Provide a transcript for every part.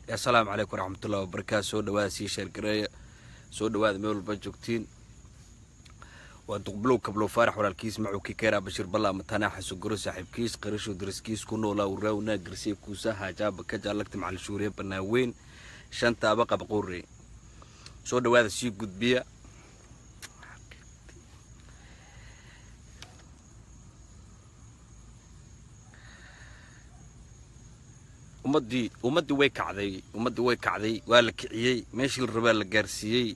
السلام عليكم ورحمة الله وبركاته. سو دواد سيشير قراية سو دواد ميول بجوكتين وتقبلوا قبلوا فرح ولا الكيس معو كيكيرا بشير بالله متناحس وقرو صاحب كيس قرشو درس كيس كونو لا وراونا قرسي كوساها جاب كجالكت مع الشورية بناوين شانتا بقى بقوري سو دواد سي قد بيا ومدي way kacday waa la kiciyay meeshii la rabaa la gaarsiiyay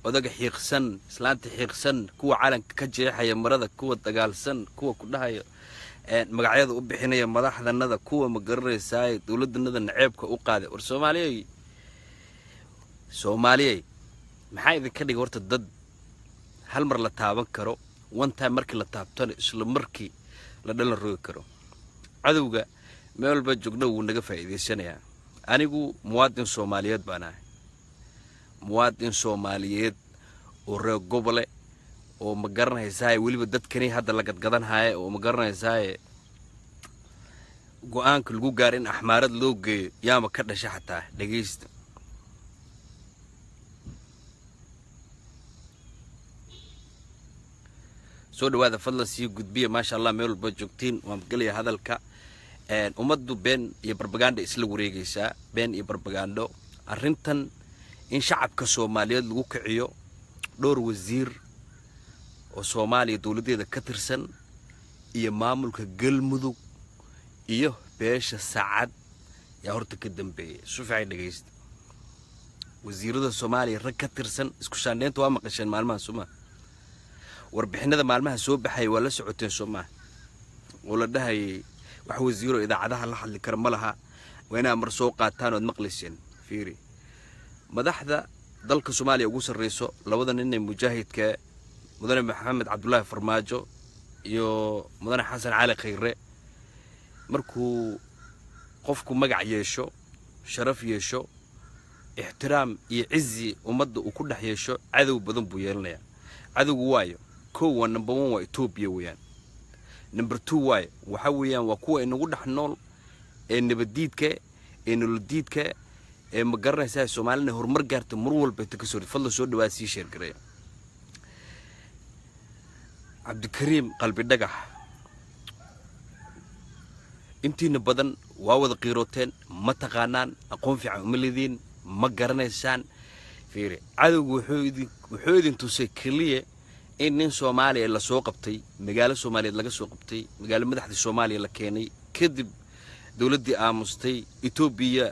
odaga xiiqsan islaanta xiiqsan kuwa calanka ka jeexaya marada kuwa dagaalsan kuwa ku dhahayo magacyada u bixinaya madaxdanada kuwa ma garanaysaa dawladdanada naceebka u qaaday war Soomaaliyeey maxay idinka dhigay horta dad hal mar la taaban karo one time markii la taabtana isla markii la dhalan roogi karo cadawga meel ba joogna wuu naga faa'iideysanaya anigu muwaadin Soomaaliyeed baan ahay muwaadin Soomaaliyeed oo reer gobole oo ma garanaysaa waliba dadkani hadda la gadgadan haye oo ma garanaysaa go'aanka lagu gaar in axmaarad loo geeyo yaama ka dhashay xataa dhageysta soo dhawaada fadlan sii gudbiya ma sha Allah meel ba joogtiin waan galaya hadalka umadu been iyo propaganda isla wareegaysa been iyo propaganda arintan in shacabka Soomaaliyeed lagu kiciyo dhowr wasiir oo Soomaaliya dawladeeda ka tirsan iyo maamulka galmudug iyo beesha saacad yaa horta ka dambeeyay sufay dhageysta wasiirada Soomaaliya rag ka tirsan isku shaandeynta waa maqasheen maalmaha Soomaaliya warbixinada maalmaha soo baxay waa la socoteen Soomaaliya wala dhahay wax wasiiro idaacadaha la hadli kar malaha weena mar soo qaataan oo maqliseen fiiri madaxda dalka Soomaaliya ugu sareyso labada nin ee mujaahidka mudane Maxamed Cabdullaahi Farmaajo iyo mudane Xasan Cali Khayre markuu qofku magac yeesho sharaf yeesho ixtiraam iyo cizi ummadda uu ku dhax yeesho cadow badan buu yeelanayaa cadowgu waayo koow number 1 waa Itoobiya weeyaan number 2 way waxa weeyaan waa kuwa inagu dhax nool ee nabadiidka ee nolodiidka ee ma garanaysaa Soomaaliya horumar gaarto mar walba inta ka soo fadlan soo dhawaad sii sheer gareeyo Cabdikariim qalbi dhagax intiina badan waa wada qiirooteen ma taqaanaan aqoon fiican uma leedin ma garanaysaan fiiri cadowgu wuxuu idin tusay kaliya in nin Soomaaliya la soo qabtay magaalo Soomaaliyeed laga soo qabtay magaalo madaxda Soomaaliya la keenay kadib dawladii aamustay Itoobiya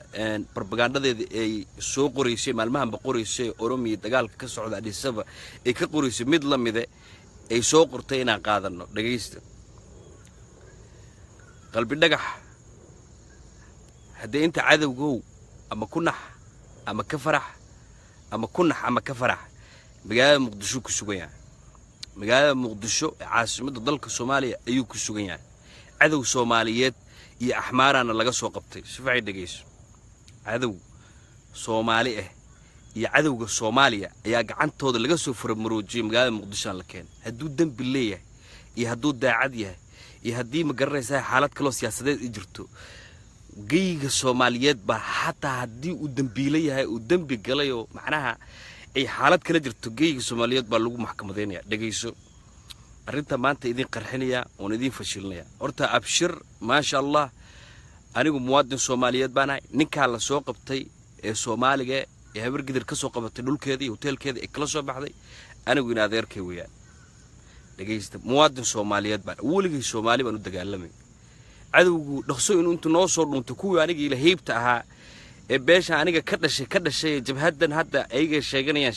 propagandadeeda ay soo qoraysay maalmahan ba qoraysay Oromiya dagaalka ka socda Addis Ababa ay ka qoraysay mid la mid ay soo qortay inaan qaadano dhageysta qalbi dhagax hadii inta cadawgow ama kunax ama ka farax ama kunax ama ka farax magaalada Muqdisho ku sugan yahay magaalada Muqdisho caasimadda dalka Soomaaliya ayuu ku sugan yahay cadow Soomaaliyeed iyo axmaarana laga soo qabtay sifay dhageyso cadow Soomaali iyo cadowga Soomaaliya ayaa gacantooda laga soo furmaroojiyay magaalada Muqdisho la keen haduu dambi leeyahay iyo haduu daacad yahay iyo hadii ma garanaysaa xaalad kale siyaasadeed ay jirto geyga Soomaaliyeed ba hatta hadii uu dambi leeyahay uu dambi galay oo macnaha ay xaalad kala jirto geyga Soomaaliyeed ba lagu maxkamadeynaya dhageyso arinta maanta idin qarxinaya oo idin fashilnaya horta abshir ma sha Allah anigu muwaadin Soomaaliyeed baan ahay ninka la soo qabtay ee Soomaaliga ee habar gidir ka soo qabatay dhulkeeda iyo hotelkeeda ee kala soo baxday anigu in adeerkay weeyaan dhageysta muwaadin Soomaaliyeed baan weligii Soomaali baan u dagaalamay cadawgu dhaqso inuu noo soo dhunto kuwii aniga ila heybta ahaa ee beesha aniga ka dhashay jabhadan hadda ayga sheeganaya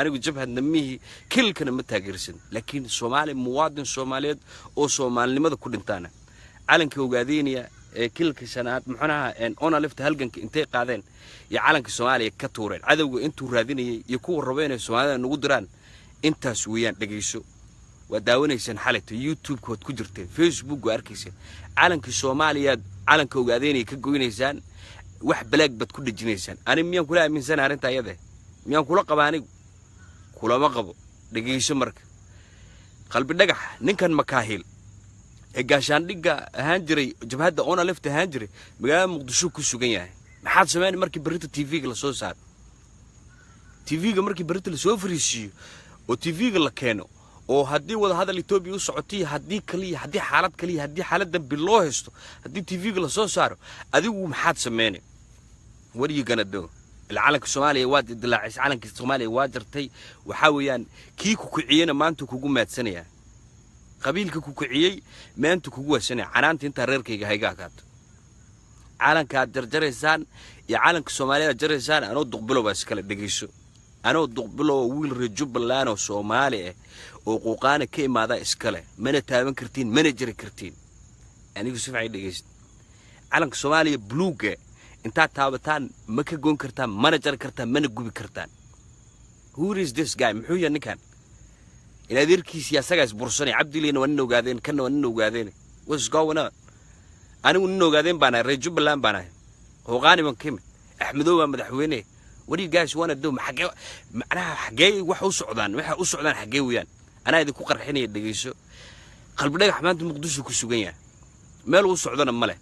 anigu jabhadna mihi kilkana ma taageersan laakiin Soomaali muwaadin Soomaaliyeed oo Soomaalinimada ku dhintaana calanka ogaadeenaya ee kilka shanaad maxanaha ona lifta halganka intay qaadeen iyo calanka Soomaaliya ka tuureen cadawga intuu raadinayay iyo kuwa rabeenay Soomaalida nagu diraan intaas weeyaan dhageyso waa daawanaysan xalayto YouTube kood ku jirtay Facebook waa arkaysan calanka Soomaaliyeed calanka ogaadeenay ka goynaysaan wax balaag bad ku dhijinaysaan ani miyaan kula aaminsan arinta ayada miyaan kula qabaani kula ma qabo dhageyso marka qalbi dhagax ninkan makaahil ee gaashaan dhiga ahaan jiray jabhadda ona lifta ahaan jiray magaalada Muqdisho ku sugan yahay maxaad sameyn markii berita TV-ga la soo saaro TV-ga markii berita la soo fariisiyo oo TV-ga la keeno oo haddii wada hadal Ethiopia u socotay haddii kaliya haddii xaaladda biloo haysto haddii TV-ga la soo saaro adigu maxaad sameyn what are you gonna do العالم الصومالي واد دلاعس عالم الصومالي واجرتي وحاويان كيكو كعينا ما أنتو كوجو مات سنة قبيل كوكو كعيي ما أنتو كوجو سنة عنانت أنت ريركي هاي قاعد عالم كادر جريسان يا عالم الصومالي جريسان أنا أدق بس كلا دقيسو أنا أدق ويل رجوب لنا الصومالي وقوقانا كي ماذا إسكاله من تابن كرتين من جري كرتين يعني يوسف عيد دقيس عالم الصومالي بلوجة انت تابتان ما كجون كرتان ما نجر كرتان ما نجوبي كرتان who is this guy محويا نكان إلى ذيركي سياسة جالس برسوني عبد لي نوانو قاعدين كنا نوانو قاعدين what's going on أنا ونو قاعدين بنا رجوب بلان بنا هو غاني من كم أحمدوه مدحوينه what do you guys wanna do حاجة أنا حاجة وحو سعودان حاجة ويان أنا إذا كوكر حين يدقيسو قلب لك حماد المقدس كسوقيا ما له سعودان ماله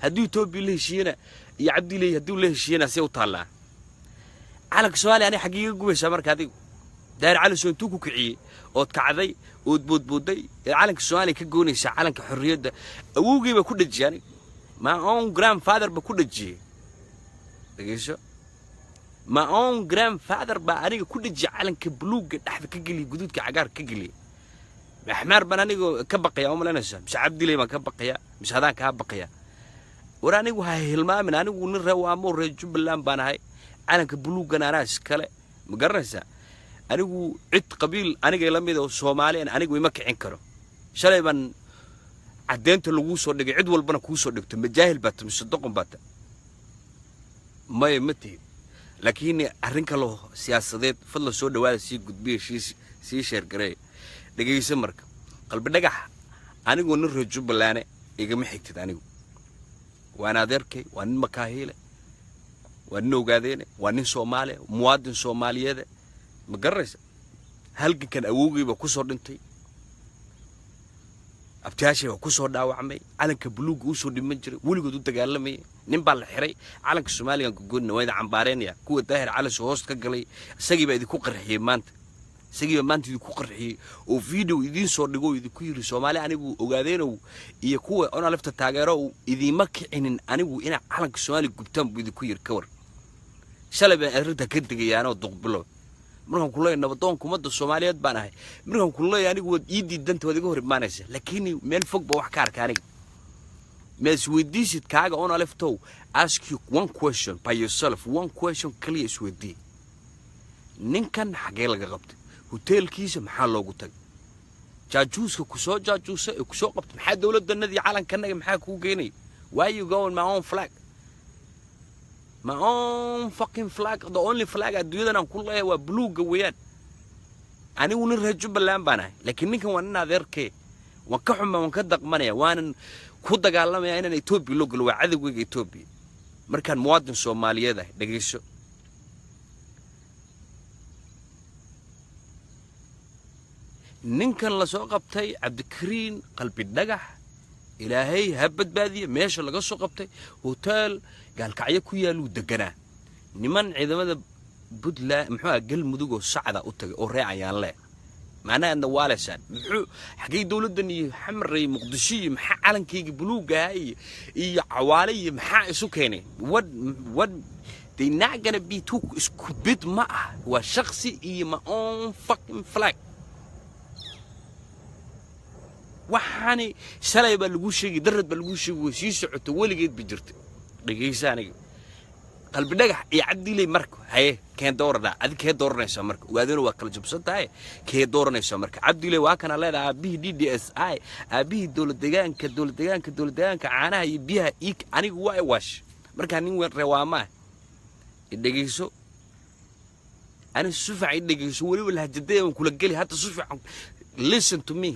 هدو توبي له شينا يا عبدي لي هدو له شينا سيو طالع على سؤالي أنا حقيقة جوي سمرك هذي داير على سو توكو كعي أو كعذي وتبودي على سؤالي كجوني سعالن كحرية ده أوجي بكل جاني ما أون جرام فادر بكل جي دقيشة ما أون جرام فادر بأني كل جي علن كبلوج تحت كجلي جدود كعجار كجلي حمار بناني كبقية يوم لا نسى مش عبدي لي ما كبقية مش هذا كبقية وراني وهاي هلما من أنا ونرى وامور رجوب اللام بناهي أنا كبلوج أنا راس كلا مقرنسة أنا عد قبيل أنا جاي لمي ده الصومالي أنا جاي مكة عنكره شلي من عدينت اللووس ولا عد والبنا كوس ولا متجاهل بات مش صدقهم بات ما يمتي لكن أرنك له سياسات فضل سود ولا سي قد بيه سي شير قري دقيقة سمرك قلب نجح أنا جو نرجوب اللي أنا يجمع حكت أنا وأنا ذركي وأنا مكاهيله وأنا قاعدين وأنا صومالي مواطن صومالي هذا مقرس هل كان أوجي بكسر أنتي أبتاشي وكسر داو عمي علنك بلوج وسود المجري ولقوا دوت تجلمي نبى الحري علنك الصومالي قلنا وإذا عمبارين يا كوة ظاهر على شهوست كجلي سجي بيدي كوكر حي مانت سجي مانت يدي كوكر حي وفيديو يدين صور دقو يدي كوير الصومالي أنا وقاعدين ويكوة أنا لفت التاجرة وإذا مكين أنا وإنا علنك الصومالي قبتم بيدي كوير كور شلب أردها كنت جي أنا وضقبله مرهم كلها نبضون كمدة الصوماليات بانها مرهم كلها يعني قد يدي الدنت وذي جوهر بمانسه لكني من فوق بوحكار كاني ما سويديش كاجا أنا لفتو ask you one question by yourself one question clear سويدي نكن حاجة لك قبض هوتيل كيس محل لو قلت جاجوس كوسو جاجوس كوسو قبض محل دولة النادي عالم كنا محل كوجيني why you going my own flag my own fucking flag the only flag أدوية أنا كلها هو blue جويان أنا ونرجع بالله بنا لكن نكون وانا ذركي وكحهم وكدق مني وانا كود قال لهم يعني إثيوبي لوجل وعذب وجه إثيوبي مركان مواطن صومالي ده دقيسو نكن لسوق بتاعي عبد الكريم قلبي النجح إلهي هبت بادية ماشي لقى سوق بتاعي هوتيل قال كعيا كويا لو دقنا نمان عندما بدلا محو أقل مدوجو صعدة أو رعايا لا معناه أنه والسان محو حقيقة دولة دني حمري مقدسي مح علن كي بلوجا هاي عوالي مح سكاني what they not gonna be too stupid معه وشخصي my own fucking flag وحاني سلاي بالجوشي درد بالجوشي وسيسع تولجيت بجرت دقيقة قلب نجح يعدي لي مركو هاي كان دور ده هذا كان دور نيسا مركو وهذا هو كل جبسط هاي كان دور نيسا مركو عدي لي واكن الله ده أبيه DSI أبيه دولة دجان كعانها يبيها إيك أنا جواي واش مركانين وين روامه الدقيقة أنا السوفع الدقيقة ولي ولا هجديه وكل جلي حتى السوفع listen to me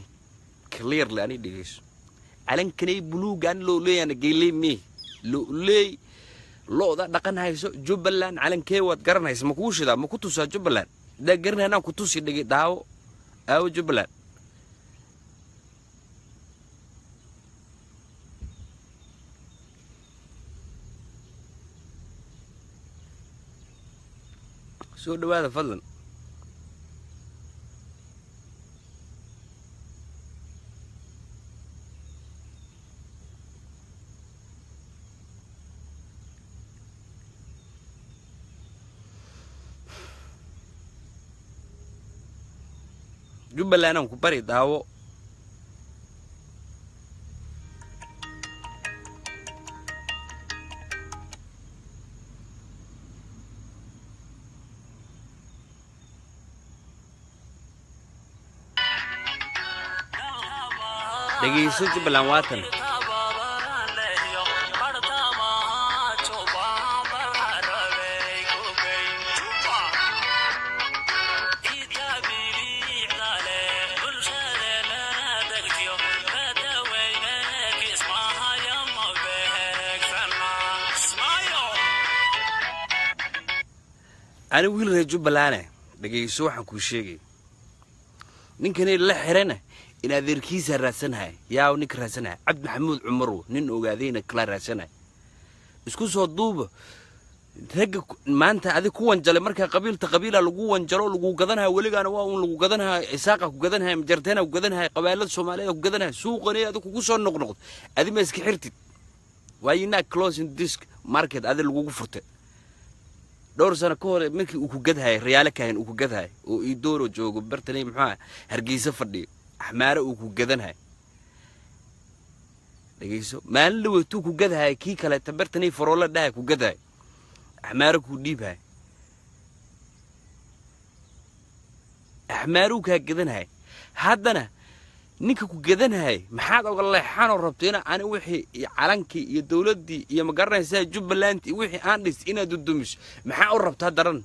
clearly أنا الدقيقة ألين كني بلو جان لو لي أنا جيلي مي لو لي لو ده كان هايسو جبلان علن كيوات قرن هايس مكوش ده مكوتوسا جبلان ده قرن هنا كوتوسي دقي داو أو جبلان soo dhawaada fadlan Jubbaland aan ku bari daawo dhageyso Jubbaland waatan أنا ويل رجوب بلانة دقيقة waxaan ku sheegay ninkani la xirana in adeerkiisa raasanahay yaa nin raasanahay Cabdi Maxamuud Cumar nin ogaadayna kala raasanahay isku soo duuba rag maanta adiga ku wanjale marka qabiila lagu wanjalo lagu gadanahay waligaana waa lagu gadanahay isaaqa ku gadanahay majarteena ku gadanahay qabaylada Soomaaliyeed ku gadanahay suuqani adiga ku soo noqnoqd adiga ma iska xirtid waayina closing disk market adiga lagu furtay دور سنة كور منك وكجد هاي ريالك كائن وكجد هاي ويدور وجوج برتني محا هرجيسة فردي أحمر وكجدن هاي دقيسو ما لو تو كجد هاي كي كلا تبرتني فرولا ده كجد هاي أحمر كوديب هاي أحمر وكجدن هاي هذانا نيك كجدن هاي محاد الله حانو ربطينا أنا وحي علنكي يدولد دي يا مقرن سا Jubbaland وحي أندس إنا دودمش محا قربت هادرن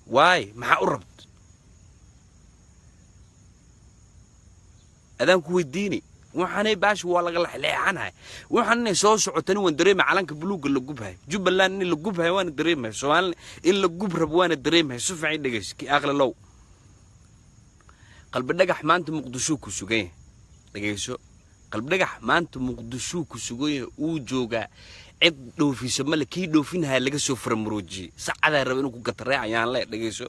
واي محا قربت أدام كويديني وحني باش والله غلح ليه عنها وحني صوص عتني وندريم علنك بلوج اللي جوبها Jubbaland اللي جوبها وانا دريمها سؤال اللي جوبها وانا دريمها شوف عيد دقيس كي أغلى لو قلب النجح ما أنت مقدسو كسجيه دقيسو قلب النجح ما أنت مقدسو كسجيه وجوجا عدوا في سمال كيدو فينها اللي جسوا فرمروجي سعد ربنا كقطرة عيان لا دقيسو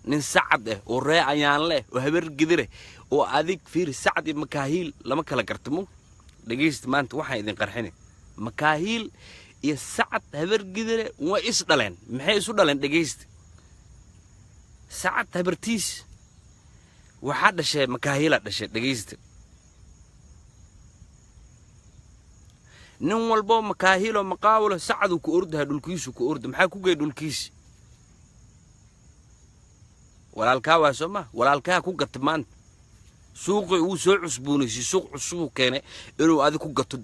نسعده ورا عيان لا وهبر قدره وأذيك في سعد مكاهيل لما كلا كرتمو دقيست ما أنت واحد إذن قرحني مكاهيل يسعد هبر قدره وإسدلين محي إسدلين دقيست سعد هبرتيس وحد شيء مكاهيلة شيء دقيست نوم والبو مكاهيل ومقاولة سعدوا كأردها دولكيس وكأرد محاكو جاي دولكيس ولا الكاوا سما ولا الكا كو قتمان سوق وسوق عصبونيسي سوق عصبو كان إنه هذا كو قت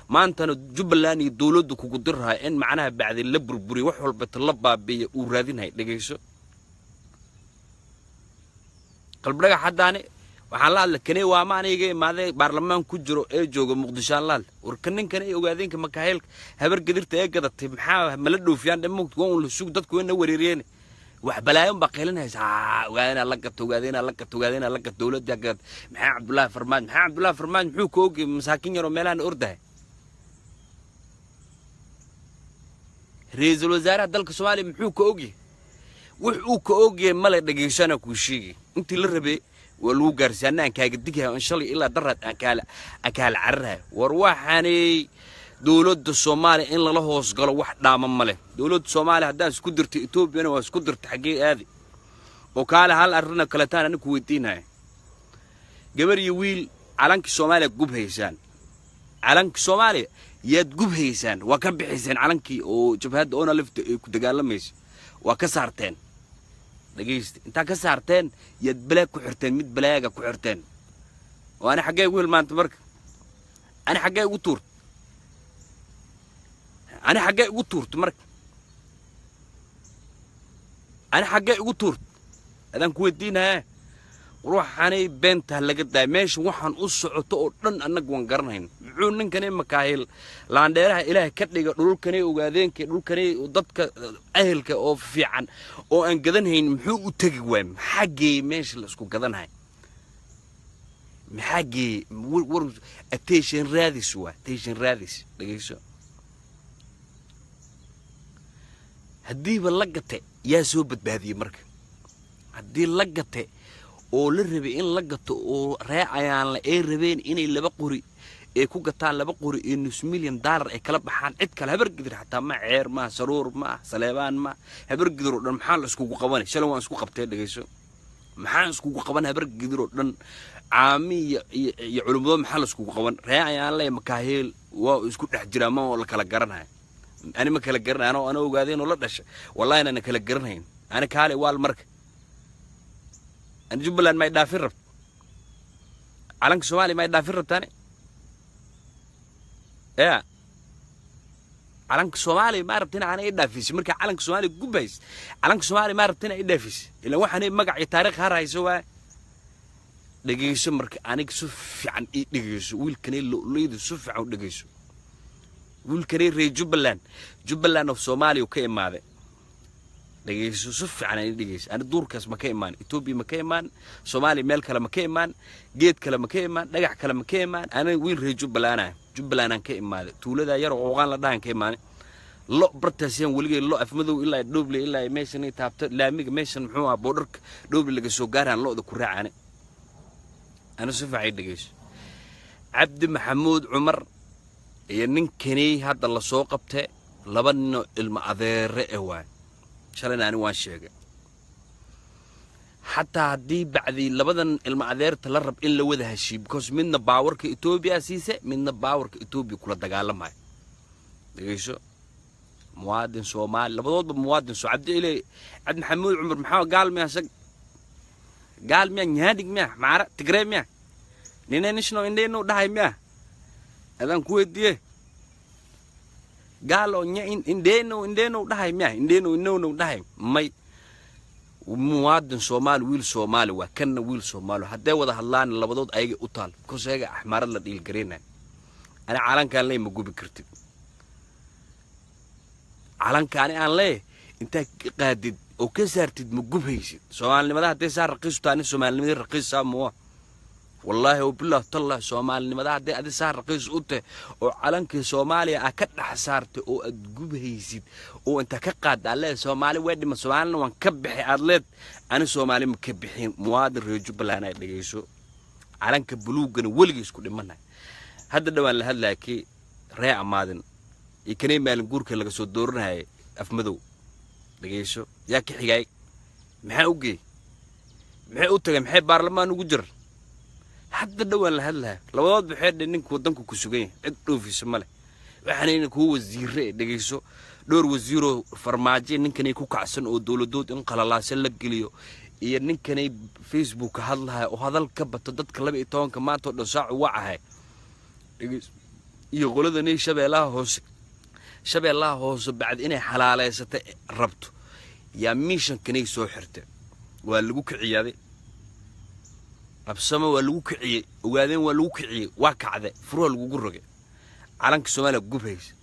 ما أنت Jubbaland الدولة كو قدرها إن معناها بعد اللبربري وحول بتلبى بورادين هاي دقيسو قلب رجع حداني وحلال لكني واماني جي ماذا برلمان كجرو جوجو مقدشان لال وركنين كني وقاعدين كمكاهيل هبر قدرت كذا تبحا ملدو فيان دمك تقول السوق دتك وين وريرين وحبلايم باقيلنها وانا لقت وقاعدين لقت دولة جاكت محا عبد الله فرمان محو كوكي مساكين يرو ميلان أرده رئيس الوزراء دلك سوالي محو كوكي وحو كوكي ملا دقيشانا كوشيكي انت للربي ولو قرسانا كاقدقها ان شاء الله الا درت اكال عرها وروحاني دولة الصومالي ان الله وصقلوا واحد داما ماله دولة الصومالي هدان اسكو درت ايتوبيا واسكو درت حقيقي هذه وقال هل ارنا كلتان انا كويتينها قبر يويل علنك الصومالي قب هيسان علنك الصومالي يدقب هيسان وكب هيسان علنكي وجبهات اونا لفت كدقال لميس وكسرتين دقيست انت كسرتين يد بلاك كحرتين ميد بلاقة كحرتين وانا حقا يقول ما انت برك انا حقا يقول تورت انا حقا يقول تورت مرك انا حقا يقول تورت اذا كويدينها روح أنا بنت هلا قد ماشي وحن أصعد أن أنا جوان قرنين عون كني مكاهيل لانديرها إله كتلي دول كني وقاعدين دول كني وضدك أهلك أو في عن أو أن قدنهين محو تجوام حاجة ماشي لسكو قدنهاي محاجة ور أتيشن رادس هو أتيشن رادس لقيسه haddii ba la gatay yaa soo badbaadiyay marka haddii la gatay oo la rabay in la gato oo reecayaan la ay rabeen inay laba qori ee ku gataan laba qori ee $1 milyan ay kala baxaan cid kale habar gidir xataa ma ceer ma saruur ma saleebaan ma habar gidir oo dhan maxaa la isku qabanay shalay waan isku qabtay dhageyso maxaan isku qaban habar gidir oo dhan caami iyo culimada maxaa la isku qaban reecayaan la makaahil waa isku dhex jira ma oo la kala garanayo ani ma kala garanayo ana ogaadeen oo la dhashay wallahi ana kala garanayn ana kaale waal marka أنا جبلان ما يدافر ربط علنك سومالي ما يدافر ربط تاني إيه علنك سومالي ما ربطنا عنا يدافيس مركا علنك سومالي قبيس علنك سومالي ما ربطنا يدافيس إلا واحد مقع تاريخ هراي سوا دقيقة مركا أنا كسوف عن إيه دقيقة ويلكني ليد سوف عن دقيقة ويلكني ري جبلان في سومالي وكيم ماذا dhageyso si fiican ay dhageyso ana duurkaas ma ka imaan Ethiopia ma ka imaan Soomaali meel kale ma ka imaan geed kale ma ka imaan dhagax kale ma ka imaan ana wiil reer Jubbaland aan ka imaade tuulada yar oo qaan la dhaan ka imaan lo bartaasiyaan waligeed lo afmadow ilaa Dhoble ilaa meeshan ay taabto laamiga meeshan muxuu ah boodarka Dhoble laga soo gaaraan looda ku raacane ana si fiican dhageyso Cabdi Maxamuud Cumar iyo ninkani hadda la soo qabtay laba nin ilma adeere waa شلنا أنا واشيء حتى هدي بعد لبدن المعذير تلرب إلا وده هالشيء because منا باور كإثيوبيا سيسة منا باور كإثيوبيا كل دجال معي دقيشو موادن سومال لبضوض بموادن سو عبد محمود عمر محاول قال ميا سق قال ميا نهادق ميا معرق تقرأ ميا نينا نشنو إندينو دهاي ميا هذا كويت ديه قالوا إندينو دهاي مياه إندينو دهاي ماي وموادن سومال ويل سومال وكنا ويل سومال حتى وده هلان اللي بدود أيجي أطال كوس هيك أحمر الله ديل جرينا أنا علان كان لي مجوب كرتب علان كان أنا ليه أنت قادد وكسرت مجوب هيسي سومال لماذا هتسعر رقيس تاني سومال لماذا رقيس ساموه والله وبالله طلع سومالي ما ده هذا صار رقيس قلت وعلنك سومالي أكد حسارت وأتجوب هيزيد وأنت كقاد على سومالي وادي ما سومالنا ونكبح أرلت أنا سومالي مكبحين مواد الرجوب اللي أنا لقيسو علنك بلوغن ولقيس كل منها هذا دوان لهلا كي رأي مادن يكني مال جورك اللي قصود دورنا هاي أفمدو لقيسو يا كي حجاي محاوجي محاوتة محي برلمان وجر حتى دوان لهلا لو وضع بحد إنك ودنكو كسوجين عدوا في السمالة وإحنا إنك هو وزير دقيسو دور وزيرو فرماجي إنك نيكو كعسن أو دولدود إنقل الله سلك جليو إيه إنك ني فيسبوك هذا وهذا الكبة تدت كلام إيطان كمان تقول ساعة وعها دقيس يقول ذا ني شبه الله هوس بعد إني حلالة ستربطه يا ميشن كني سوحرته واللوك عيادي أبسمة والوكعي وقاعدين والوكعي واقع ذا فروع الجورجة علنك الصومالي جوبهيس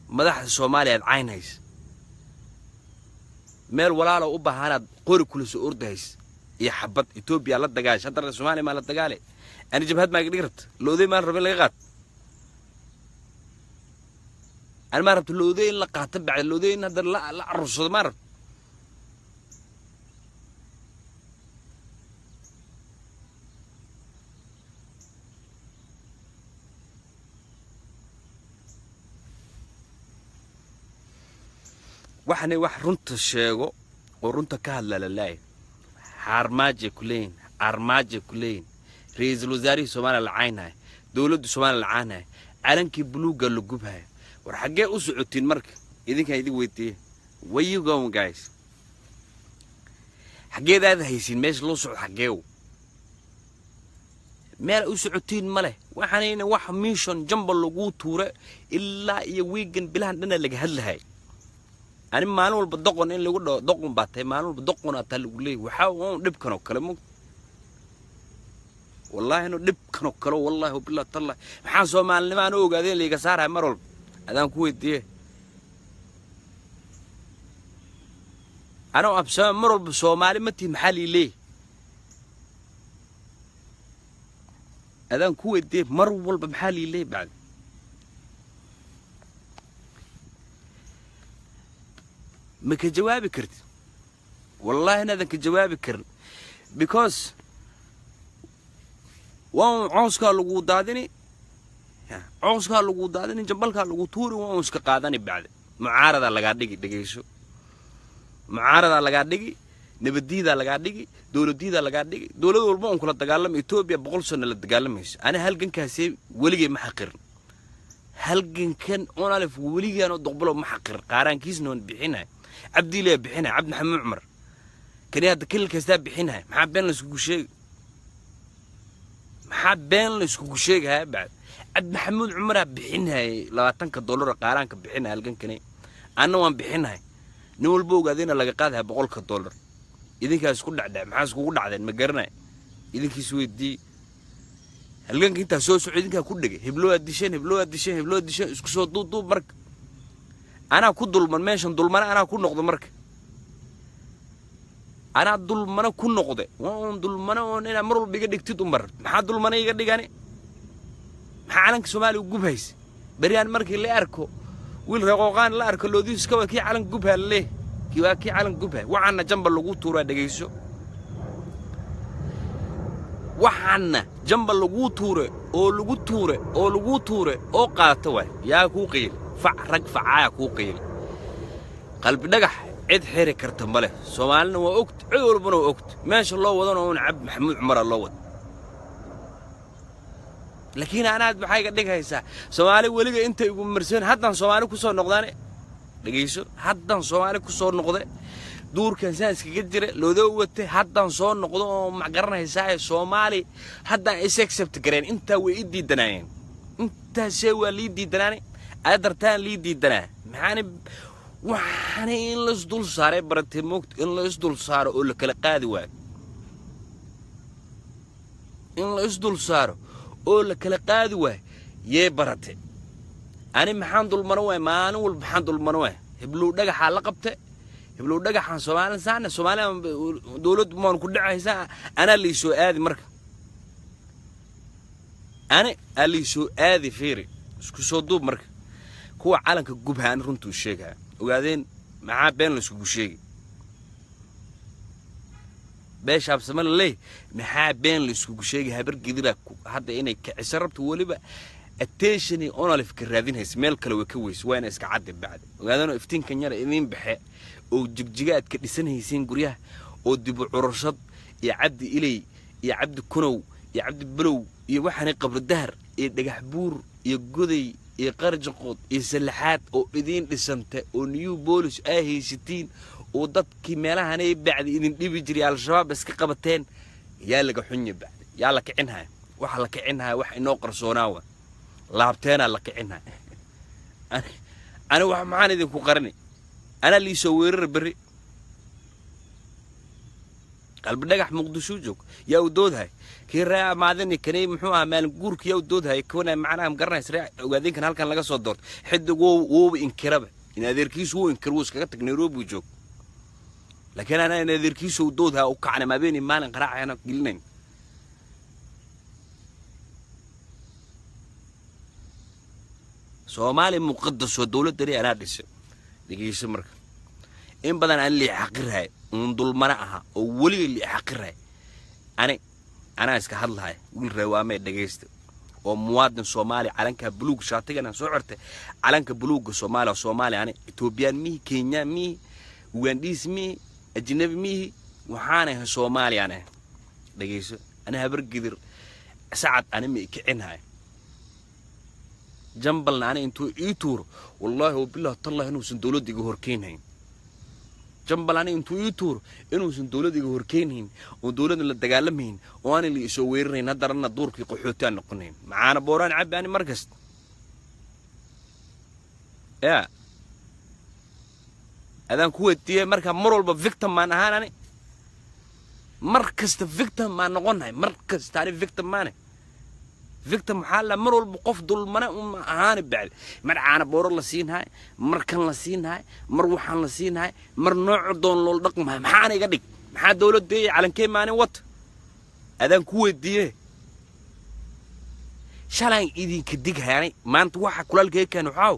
مدح الصومالي العين هيس مال ولا له أبا هذا قور كل سؤور دهيس يحبط إثيوبيا لا تجاش شطر الصومالي ما لا تجالي أنا جبهت ما قدرت لو ذي ما ربي لغات أنا ما ربت لو ذي إلا قاتب بعد لو ذي نقدر لا الرصد ما ربت waxani wax runta sheego oo runta ka hadla lalaay harmaaje kuleen armaaje kuleen ra'iisul wasaarihi Soomaaliya lacaynay dawladda Soomaaliya lacaynay calankii buluuga la gubhay war xagee u socotiin marka idinka idin weydiiyay where you going guys xageedaad haysiin meesh loo socdo xageew meel u socotiin male waxanayna wax mission jamba lagu tuure ilaa iyo weegan bilahan dhan laga hadlahay أنا ما نقول بدقون إن اللي يقول دقون بعته ما نقول بدقون أتلقوا ليه وحاول نب كانوا كلامه والله إنه نب كانوا كلام والله وبالله طلع حاسوا ما اللي ما نقول قاعدين اللي كسرها مرول هذا كويت ديه أنا أبسم مرول بسومالي متي محلي ليه هذا كويت ديه مرول بمحلي ليه بعد ما كجوابي كرت والله أنا ذا كجوابي كرت because وان عوسك لو دادني عوسك لو دادني جنبلك لو توري وانسك قادني بعد معارضة لقى دقيقة معارضة لقى دقيقة نبديدا لقى دقيقة دولديدا لقى دقيقة دولد والبون كل تقالم إثيوبيا بقول سنة اللي تقالمش أنا هل كاسي ولقي محقر هل كان أنا ألف ولقي أنا ضقبله محقر قارن كيسنون بحينها عبد الله بحينها عبد محمد عمر كان هذا كل كذاب بحينها محبين لسكو شيء محبين لسكو شيء هاي بعد عبد محمد عمر بحينها لا تنك الدولار قارن كبحينها هل كان أنا وان بحينها نقول بوق هذين اللي قادها بقولك الدولار إذا كاس كل عدا محاس كل عدا مقرنا إذا كيسوي دي هل كان كنت سوسو إذا كان كل دقيقة هبلوها الدشين هبلوها الدشين هبلوها الدشين إسكو صوت ضو مرك أنا أكون ظلمن ماشن ظلمن أنا أكون نقد مرك أنا ظلمن أكون نقد وان ظلمن وأنا مرور بيجدك تدمر ما حد ظلمن يجدك يعني ما عالنك سومالي وجبهيس بريان مرك اللي أركو والرقاقان لا أركو لو ديس كوا كي عالن جبهة ليه كي عالن جبهة وعنا جنب اللجوء تورا دقيسو وحنا جنب اللجوء تورا أو لجوء تورا أو قاتوه يا كوقيل فرق فعايا كوقيل قلب نجح عد حرك كرتمله سومالنا وأكت عيول بنا وأكت ما شاء الله وضنا ونعب محمود عمر الله ود لكن أنا بحاجة ديك هيسا سومالي ولقى أنت يقول مرسين حتى سومالي كسر نقداني دقيسو حتى سومالي كسر نقدة دور كان سانس كجدرة لو دوّت حتى صار نقدة مع قرنا هيسا سومالي حتى إسكسبت كرين أنت وإيدي دناين أنت سوى ليدي دناني أدرتان ليدي دنا معاني وحني إن لصدول صار برت موقت إن لصدول صار أقول لك القاضي واحد إن لصدول صار أقول لك القاضي واحد يبرت أنا محمد المنوع ما أنا والمحمد المنوع هبلو دقة حلقبته هبلو دقة عن سومالي سنة سومالي دولت ما نكون عايزة أنا اللي شو آذي مركب أنا اللي شو آذي فيري شو دوب مركب هو عالنك جوبها أنا رنتو الشيء وقاعدين معاه بين لسكو شيء باش أبسم الله ليه معاه بين لسكو شيء هبر قدرك حتى إنك عسربت ولبا التنشني أنا اللي فكر هذين هسمال كلو كويس وين إسكعد بعد وقاعدين إفتين كنيرة إذين بحق وجججات كدسن هيسين قريه ودبوا عرشد يعبد إلي يعبد كنو يعبد بلو يوحني قبل الدهر يدقحبور يجودي يقرج قط يسلحات أو إذين لسنته أو نيو بولس آهي 60 وضد كمالها هني بعد إذن دي بيجري على الشباب بس كقبتين يلا حني بعد يلا كعنها وحلا كعنها وح نوقر صوناوة لعبتين على كعنها أنا وح معاني ذي كقرني أنا اللي يسوير بري قلب نجح مقدسو جوك يا ودود هاي كي رأى معدني كني محوها مال جورك يا ودود هاي كنا معنا مقرنا سريع وقاعدين كان هالكن لقى صوت دورت حد جو إنكربه إن هذير كيس هو إنكروس كاتك نيروبي جوك لكن أنا إن هذير كيس ودود هاي وقعنا ما بيني مال انقرع هنا قلنا سومالي مقدس والدولة تري أنا دش دقيقة سمرك إن بدن اللي حقرها ونضل منعها أولي اللي حقرها أنا إسكحد لها يقول روامي دقيست ومواطن صومالي علنك بلوغ شاطئ أنا سعرت علنك بلوغ صومالي أنا إثيوبيان مي كينيا مي وغانديس مي أجنبي مي وحانه صومالي أنا دقيست أنا هبرقدر ساعد أنا مي كعنها جنبلنا أنا إنتو إيتور والله وبالله طلع إنه سندولد دي هوركينهين جنبل أنا إنتو إيتور إنه سندولد دي هوركينهين ودولد اللي تجالمهين وأنا اللي يسويرني ندرنا الدور كي قحوتان نقنين معانا بوران عب يعني مركز يا هذا كويت تيه مركز مرول بفيكتم ما نهانني مركز تفيكتم ما نقولنا مركز تعرف فيكتم ماني فيكتم حالة مرول بقف دول منا هاني بعد مرعانا بورو لسين هاي مركن لسين هاي مروحان لسين هاي مرنوع دون لول دقم هاي محاني قدك محا دولة دي على كيف ماني وط أذان كويت دي shalaan idinka digha yani maanta waxa kulaalkee kan waxaa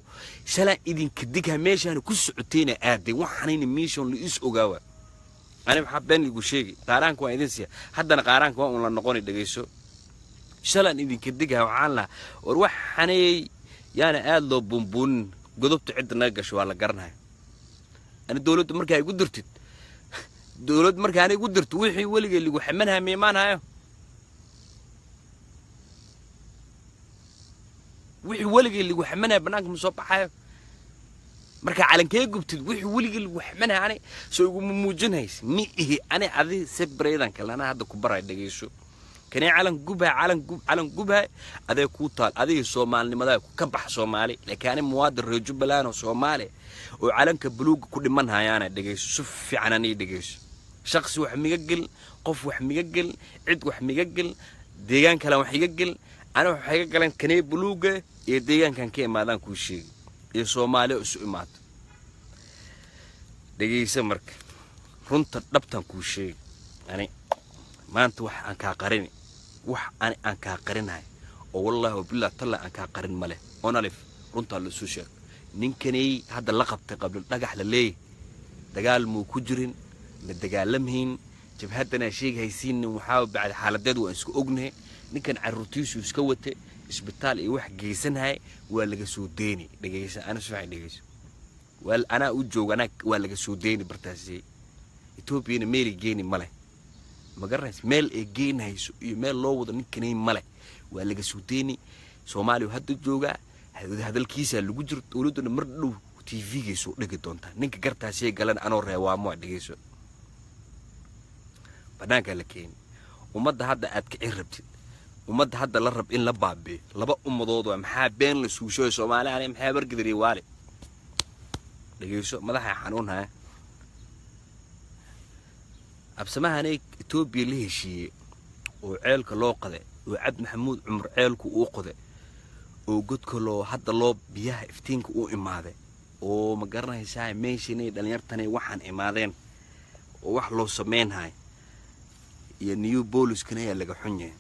shalaan idinka digha meeshaan ku socoteena aaday waxaan mission la is ogaawa ani waxa been igu sheegi qaaraanku waa idin siya haddana qaaraanku waa la noqon dhageyso shalaan idinka digha waxaan la war waxaan yaana aad loo bumbun godobta cid naga gasho waa la garanayo ana dawladdu markay ay u dirtid dawlad markay ay u dirto wixii waligeed lagu xamanahay meemaanayo wixii waligeed lagu xamanahay banaanka ma soo baxayo marka calankee gubtid wixii waligeed lagu xamanahay ani soo ugu muujinays mi ihi ani adi sabreedan kalena hadda ku baray dhageyso كني علن جبها هذا كوتال هذه الصومال لماذا كبح صومالي لكن مواد الرجوب بلانو صومالي وعلن كبلوج كل منها يعني دقيس شوف في عناني دقيس شخص وحميجل قف وحميجل عد وحميجل ديجان كلام وحيجل أنا وحيجل كني بلوجة يديجان كان كي ماذا كل شيء الصومالي وسومات دقيس مرك رنت ربطان كل شيء يعني ما أنت وح أنك قريني وح أنا أنك قرينها والله وبالله طلع أنك قرين ماله أنا ألف رنت على السوشيال نينكني هذا اللقب قبل نجح لليه دجال مو كجرين الدجال لمهين جبهتنا شيء هيسين ومحاول بعد حالة داد وأنسكو أجنه نكن على الروتيش وسكوته إسبتال يوح جيسنها ولا جسوديني دجيس أنا سمع دجيس ولا أنا أوجو أنا ولا جسوديني برتاسي إثيوبيا ميلي جيني ماله ما قرنس ميل إجين هيسو ميل لو وضع نكنين ماله ولا جسوديني سومالي وهذا الجوجا هذا الكيس اللي جرت تقولوا إنه مرلو تي في جيسو لقيتونتا نك قرتها شيء قالن أنا الروامع دجيسو بدنا قالكين ومد هذا أتكعربت ومد هذا لرب إن لبابي لبا ضوضو محابين لسوشو سومالي عليه محابر قدري والي دجيسو ما ده حنونها أبسمها هنيك إثيوبيا ليه شيء وعيلك لو قذى وعبد محمود عمر عيلك وقذى وقلت كله حتى لو بيها افتينك وإماذا ومقرنا هساي ميشيني دلنيرتني وحن إماذين ووح لو سمين هاي يا نيو بولس كنايا لقى حنية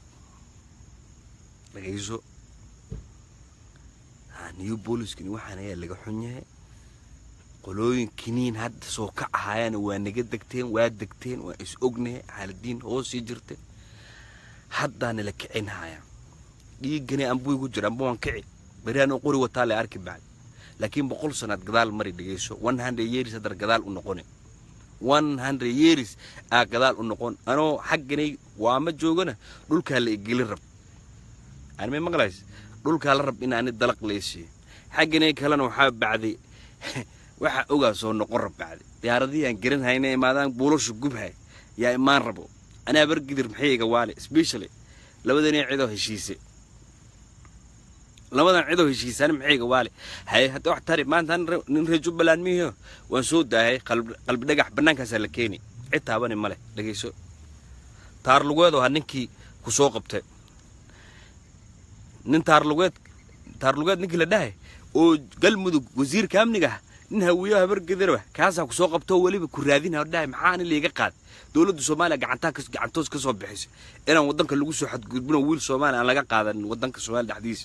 لقى يزو نيو بولس كني وحن هي لقى حنية قلوين كنين هاد سوكع هايان وانجد دكتين واد دكتين وإس أجنه على الدين هو سيجرته حتى أنا لك عين هايان يجني أبوي وجر أبوان كعي بريان أقولي وتالي أركب بعد لكن بقول سنة قدال مريض جيسو 100 years هذا قدال ونقوني 100 years قدال ونقون أنا حقني وعمد جوجنا دول كهلا يجيل الرب أنا ما مغلس دول كهلا الرب إن أنا الدلق ليشي حقني كهلا وحاب بعدي waxa ogaa soo noqon rabbaad diyaaradii aan garan haynay maadaan buulasho gubhay yaa imaan rabo ana bargidir maxayga waale especially labadan ciido heshiisana maxayga waale hay hada wax tari maanta nin reejo balaan miyo waan soo daahay qalbi dhagax banaankaas la keenay citaabani male dhageyso taar lugeedo ha ninkii ku soo qabtay nin taar lugeed ninkii la dhahay oo galmudug wasiirka amniga إنها وياها برجذروه كاسة كسوق بتو ولي بكرادينها وداي محان اللي يقعد دولة الصومال قعنتوس كسب بحس أنا ودنك اللي جوسو حد قلبنا ويل صومال أنا لقى قاعد ودنك الصومال ده حديث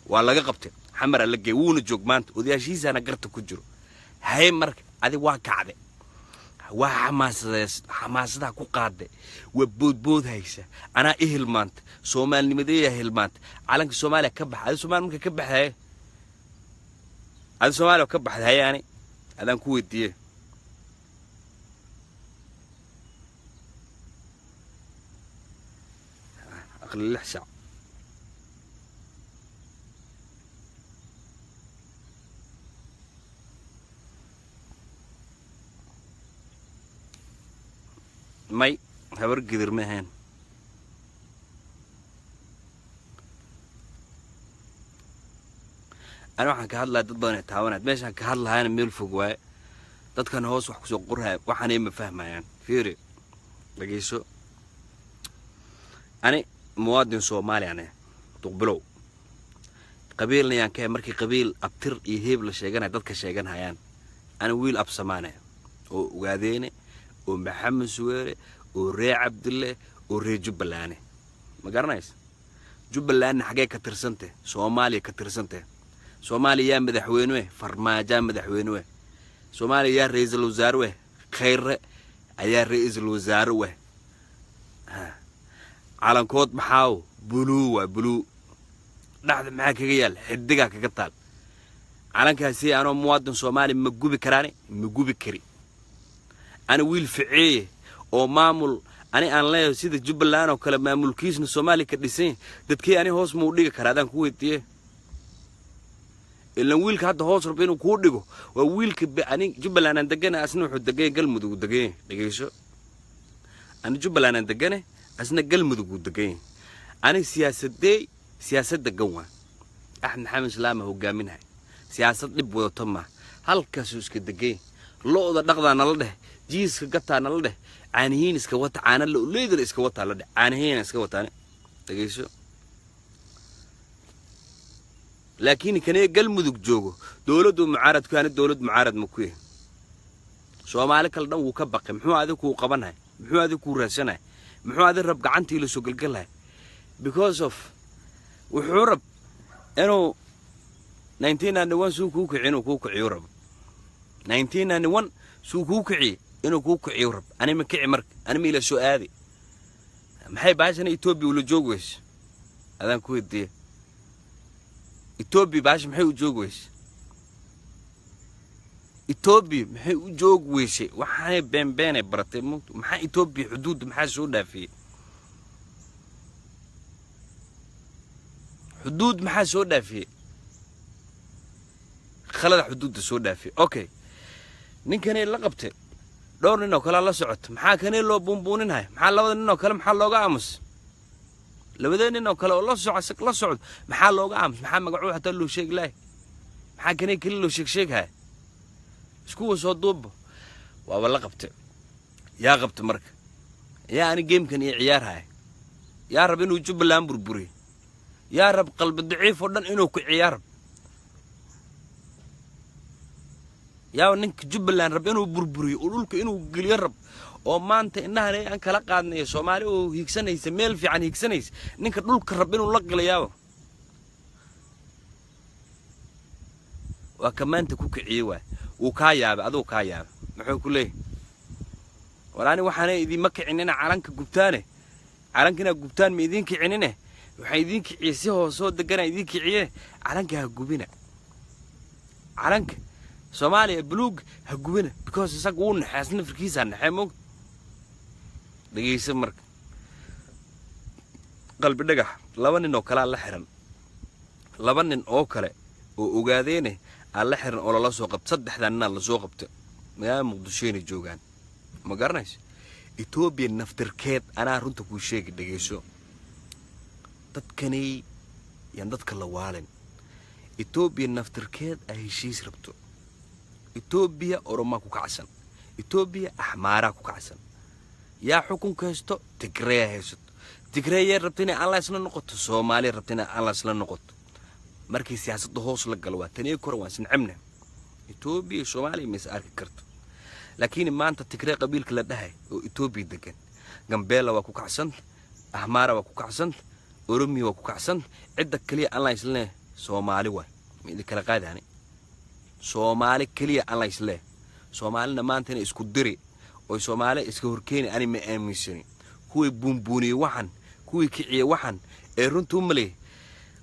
ولا لقى قبته حمر اللي جيون الجوجمانت وذي شيء أنا قرت كجرو هاي مرك هذه واقع ده حماس ده كقاعد وبود هيسه أنا المانت صومال نمديه المانت على الصومال كبح هذا الصومال ممكن كبح هاي هذا سؤال وكبح هاي يعني هذا نكوي ديه أقل الحساب ماي هبر قدر مهان أنا waxaan ka hadlaa dad badan taawanaad meeshan ka hadlaayna meel fog waay dadkan hoos wax ku soo qorhay waxaan ay ma fahmayaan fiiri dhageyso ani muwaadin Soomaali ah tuqbalow qabiilnayaan ka markii qabiil abtir iyo heeb la sheeganay dadka sheeganayaan ana wiil absamaanay oo ugaadeyne oo Maxamed Suweere oo Ree Cabdille oo Ree Jubbalaane ma garanays jubbaland xagee ka tirsantay soomaaliya ka tirsantay soomaaliya madaxweyne farmaajo madaxweyne soomaaliya ra'iisul wasaare khayre ayaa ra'iisul wasaare calankood maxaa blue dhaxda maxaa kaga yaal xidiga kaga taal calankaasi anoo muwaadin Soomaali ma gubi karaani ma gubi kari ana wiil ficiye oo maamul ani aan leeyahay sida Jubbaland oo kale maamulkiisna Soomaali ka dhisay dadkii ani hoos ma u dhigi karaadaan ku weydiiyay ilaa wiilka hadda hoos rabo inuu ku dhigo waa wiilka ani Jubbaland aan degana asna wuxuu degay galmudug degay dhageyso ani Jubbaland aan degana asna galmudug degay ani siyaasadda gawa Axmed Maxamed Islaam hogaaminahay siyaasad dib wadato ma halkaas iska degay looda dhaqdana la dheh jiiska gataana la dheh caanihiin iska wata caana leedar iska wata la dheh caanihiin iska wataane dhageyso laakiin kanay galmudug joogo dawladdu mucaarad kaana dawlad mucaarad ma ku yahay Soomaali kala dhan uu ka baqay muxuu adigu qabanahay muxuu adigu raasanahay muxuu adigu rab gacantii la soo galgalay because of wuxuu rab inuu 1991 suu ku kicino ku kiciyo rab 1991 suu ku kiciyo inuu ku kiciyo rab ani ma kici mark ani ma ila soo aadi maxay baashana Ethiopia ula joogweys adan ku weydiiyay Ethiopia baash maxay u joogweys Ethiopia maxay u joogweysay waxay beenbeenay baratay maxay Ethiopia xuduud maxay soo dhaafiyay xuduud maxay soo dhaafiyay khalad xuduud soo dhaafiyay okay ninkani la qabtay dhowr nin oo kala la socot maxaa kani loo buunbuuninahay maxaa labada nin oo kale maxaa looga aamus labada nin oo kale oo la socod maxaa looga aamus maxaa magacu xataa loo sheeg laay maxaa kani kale loo sheeghay isku soo duubo waa la qabtay yaa qabtay marka yaa ani gamekan iyo ciyaarhay yaa rab inuu Jubbaland burburi yaa rab qalbi daciif oo dhan inuu ku ciyaar yaa ninka Jubbaland rab inuu burburiyo dhulka inuu galiyo rab oo maanta inahan aan kala qaadnay Soomaali oo hiigsanaysa meel fiican hiigsanaysa ninka dhulka rab inuu la galayo waa kamaanta ku kiciyo uu ka yaab adoo ka yaab muxuu ku leeyahay walaani waxaan idin ma kicinina calanka gubtaane calankina gubtaan ma idin kicinina waxay idin kiciisi hoosoo degana idin kiciye calanka ha gubina calanka Soomaaliya buluug ha gubina because isagu uu naxaasna firkiisa naxamo dhageysa marka qalbi dhagax laba nin oo kala la xiran laba nin oo kale oo ogaadeene alla xiran oo la soo qabtay saddexdan nin la soo qabtay magaalada Muqdisho ay joogaan ma garanayso Ethiopia naftirkeed ana runta ku sheegay dhageyso dadkani yaan dadka la waalan Ethiopia naftirkeed ay heshiis rabto Ethiopia Oroma ku kacsan Ethiopia Ahmara ku kacsan yaa xukun kaysto Tigray haysto Tigray rabtina alla isla noqoto Soomaali rabtina alla isla noqoto markii siyaasadda hoos la gal waa tani kor waan sinacmna Ethiopia Soomaali mis arki karto laakiin maanta Tigray qabiilka la dhahay oo Ethiopia degan Gambela waa ku kacsan Ahmara waa ku kacsan Oromiya waa ku kacsan cid kaliya alla isla Soomaali waa mid kala qaadani Soomaali kaliya alla isla Soomaalina maanta isku diri oo Soomaali iska horkeeni ani ma aaminsan kuwii buunbuuniye waxan kuwii kiciye waxan ee runtu male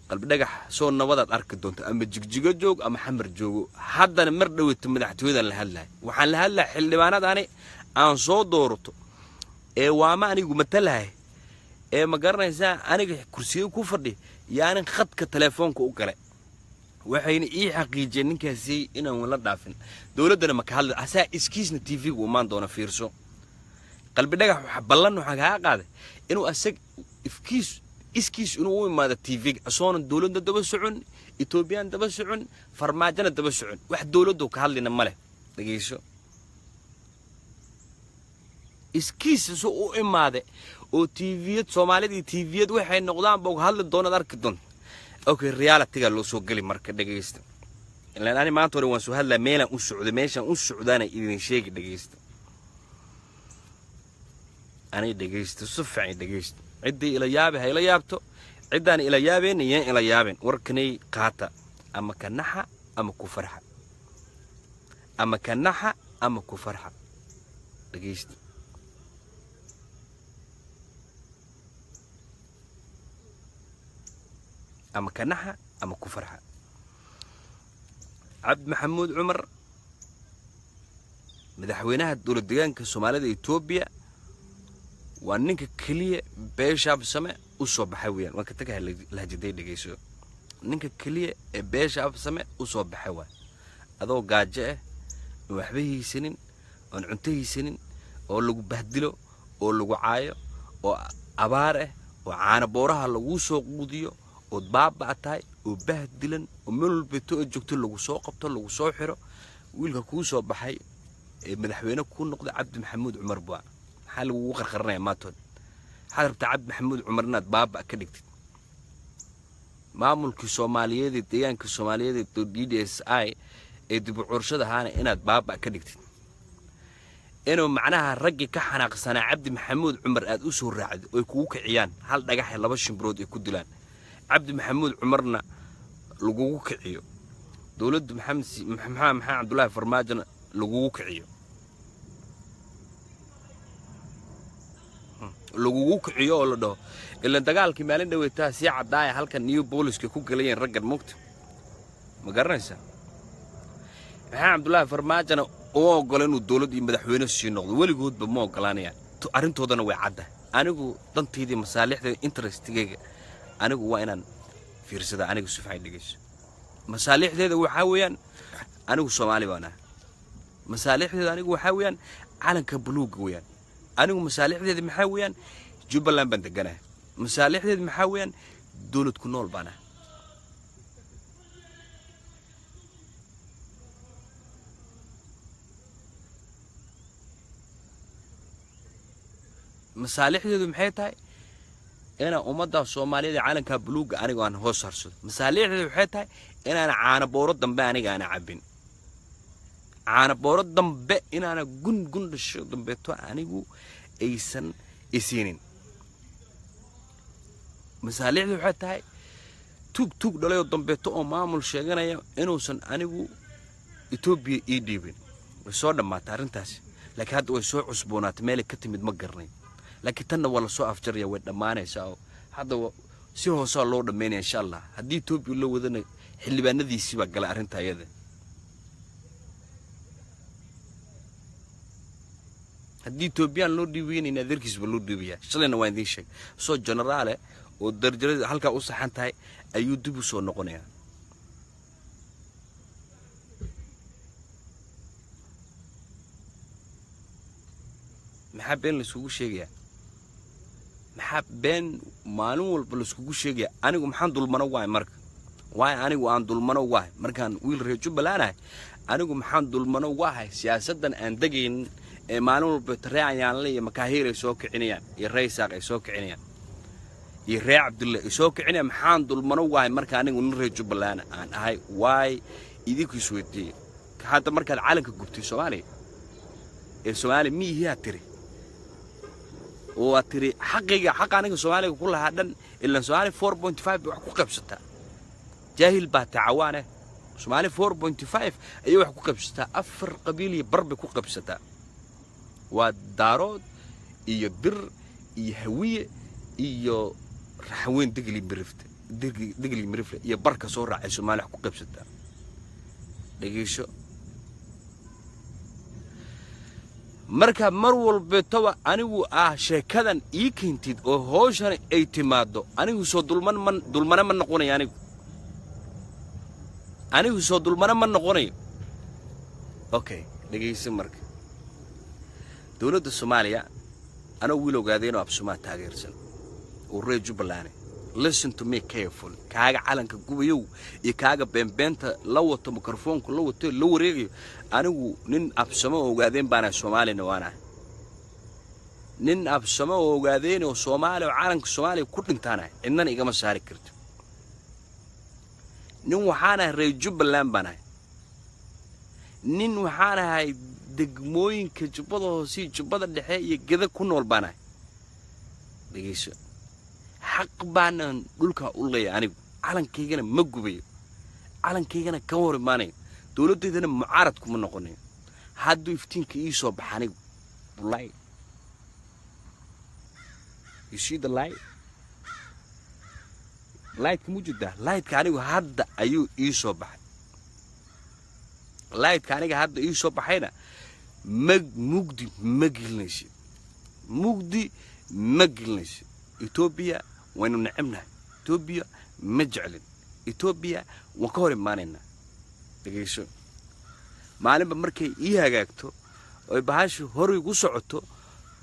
qalbi dhagax soo nabadaad arki doonto ama jigjiga joog ama xamar joogo haddana mar dhaweyto madaxtooyada la hadlay waxaan la hadlay xildhibaanadani aan soo doorto ee waama anigu matalahay ee ma garanaysaa aniga kursiga ku fadhi yaan khadka telefoonka u galay waxayna ii xaqiijiyeen ninkaasi inaan wala dhaafin dawladana ma ka hadlay asaa iskiisna TV gu maan doona fiirso qalbi dhagax waxa ballan waxa ka qaaday inuu asag iskiis inuu u imaado TV asoon dawladda daba socon Ethiopian daba socon farmaajana daba socon wax dawladdu ka hadlina male dhageyso iskiis soo u imaade oo TV-yad Soomaalida TV-yad waxay noqdaan bog hadli doonad arki doon okay reality-ga loo soo gali marka dhageysta ilaa ani maanta waan soo hadlaa meelan u socdo meeshan u socdaana idin sheegi dhageysta ani dhageysta si fiican dhageysta cidii ila yaabay hay la yaabto عدان إلى يابين ين إلى يابين وركني قاتا أما كنحة أما كفرحة أما كنحة أما كفرحة دقيست أما كنحة أما كفرحة عبد محمود عمر مدحوينها الدولة ديانك الصومالية إثيوبيا وأنك كلية بيشاب سماء أصوب حويان وكتكها الهجدين دقيسو أنك كلية بيشاب سماء أصوب حوان هذا قاجة وحبيه سنين ونعنته سنين ولو بهدله ولو عايو وعباره وعانا بورها لو سوق قوديو وضباب عتاي وبهدلن ومن البيتو جوجت لو سوق قبطه لو سو خيرو ويلكا كو سو بخاي مدحوينه كو نقد عبد محمود عمر بوا حال uu qarqarnay maatood xarabta عبد محمود عمرنا baaba ka dhigtay maamulkii Soomaaliyeed deegaanka Soomaaliyeed DDSI ee dib u curshada haana inaad baaba ka dhigtid inuu macnaha raggi ka xanaaqsana عبد محمود عمر aad u soo raacdo oo kugu kiciyaan hal dhagax laba shimbrood ay ku dilaan عبد محمود عمرنا lagugu kiciyo dawladda maxamed Cabdullaahi Farmaajo lagugu kiciyo lagugu kiciyo oo la dhaho ila dagaalkii maalin dhaweeytaa si cadaaya halka new police ku galayeen raggan mugta ma garanaysaa maxamed Cabdullaahi Farmaajo oo ogol inuu dawlad iyo madaxweyne sii noqdo weligoodba ma ogolaanayaan arintoodana way cadda anigu danteedii masaalixda interestigayga anigu waa inaan fiirsada anigu si fiican dhigayso masaalixdeeda waxa weeyaan anigu Soomaali baana masaalixdeeda anigu waxa weeyaan calanka buluuga weeyaan anigu masaalixdeeda maxaa weeyaan Jubbaland baan deganahay masaalixdeeda maxaa weeyaan dawlad ku nool baana masaalixdeedu maxay tahay أنا أمضى الصومالية على كابلوج أنا وأن هو صرصد مساليح وحيتها إن أنا عانى بورد دم بأني أنا عبين عانى بورد دم بأ إن أنا جن الشيء دم بتوع أنا جو إيسن إسينين مساليح وحيتها توك دليل دم بتوع معمول شيء أنا إنه سن أنا جو إثيوبيا إيديبين وصار ما تعرفن تاس لكن هذا ويسوع عصبونات مالك كتير متمجرني لكن تنا والله سو أفجر يا ولد ما نساو هذا سيره صار لورد مين إن شاء الله هدي توب يقول له وذن اللي بندي سيبا قال أرنتها يده هدي توبيان لورد وين إن ذركيس بلورد وياه شلنا وين ذي شيء سو جنرال والدرجة هلك أوصح أنتهاي أيودي بسوا نقنيها محبين لسوق شيء محبين مالون بالسوق شيء أنا محمد المنوع مرك واي أنا وعند المنوع مركان ويل رجوب بلانا أنا محمد المنوع سياسة أندجين مالون بتريع يعني لي مكاهير يسوق عنيا الرئيس يسوق عنيا الرئيس عبد الله يسوق عنيا محمد المنوع مركان ونرجوب بلانا أنا هاي واي يديك يسويتي حتى مركان العالم كجبتي السؤال مي هي تري وتري حق أنا السؤال كلها هذا إلا سؤال 4.5 بحكوا قبستها جاهل بتعوانه سؤال 4.5 أيوة حكوا قبستها أفر قبيلي برب حكوا قبستها والدارود يدر يهوي رحوين دقلي مرفت يبركة صورة على سؤال حكوا قبستها دقيشو marka mar walba tawa anigu sheekadan ii keentid oo hooshana ay timaado anigu soo dulmana ma noqonayo anigu soo dulmana ma noqonayo okay dhageysi marka dawladda Soomaaliya ana wiil ogaadeen oo absumaa taageersan oo reer Jubbaland listen to me careful kaaga calanka gubayow iyo kaaga beenbeenta la wato mikrofoonku la wato la wareegayo anigu nin absamo ogaadeen baana Soomaalina waana nin absamo ogaadeen oo Soomaali oo calanka Soomaaliya ku dhintaana innan igama saari karto nin waxaana reer Jubbaland baana nin waxaana hay degmooyinka Jubbada hoose Jubbada dhexe iyo geda ku nool baana dhageyso حق بان دولك أقول يعني علن كيجنا مجبي علن كيجنا كور ماني دولتي ذا معارضكم من نقولين حدو يفتين كيسو بحني والله you see the light light موجودة light كأنه هذا أيو يسو بحن light كأنه هذا يسو بحينا مجدي مجلنش مجدي مجلنش إثيوبيا وين نعمنا إثيوبيا مجعلن إثيوبيا وكور ماننا تجيشو معلم بمركي إيه هجاكتو ويبهاش هرو يقصعتو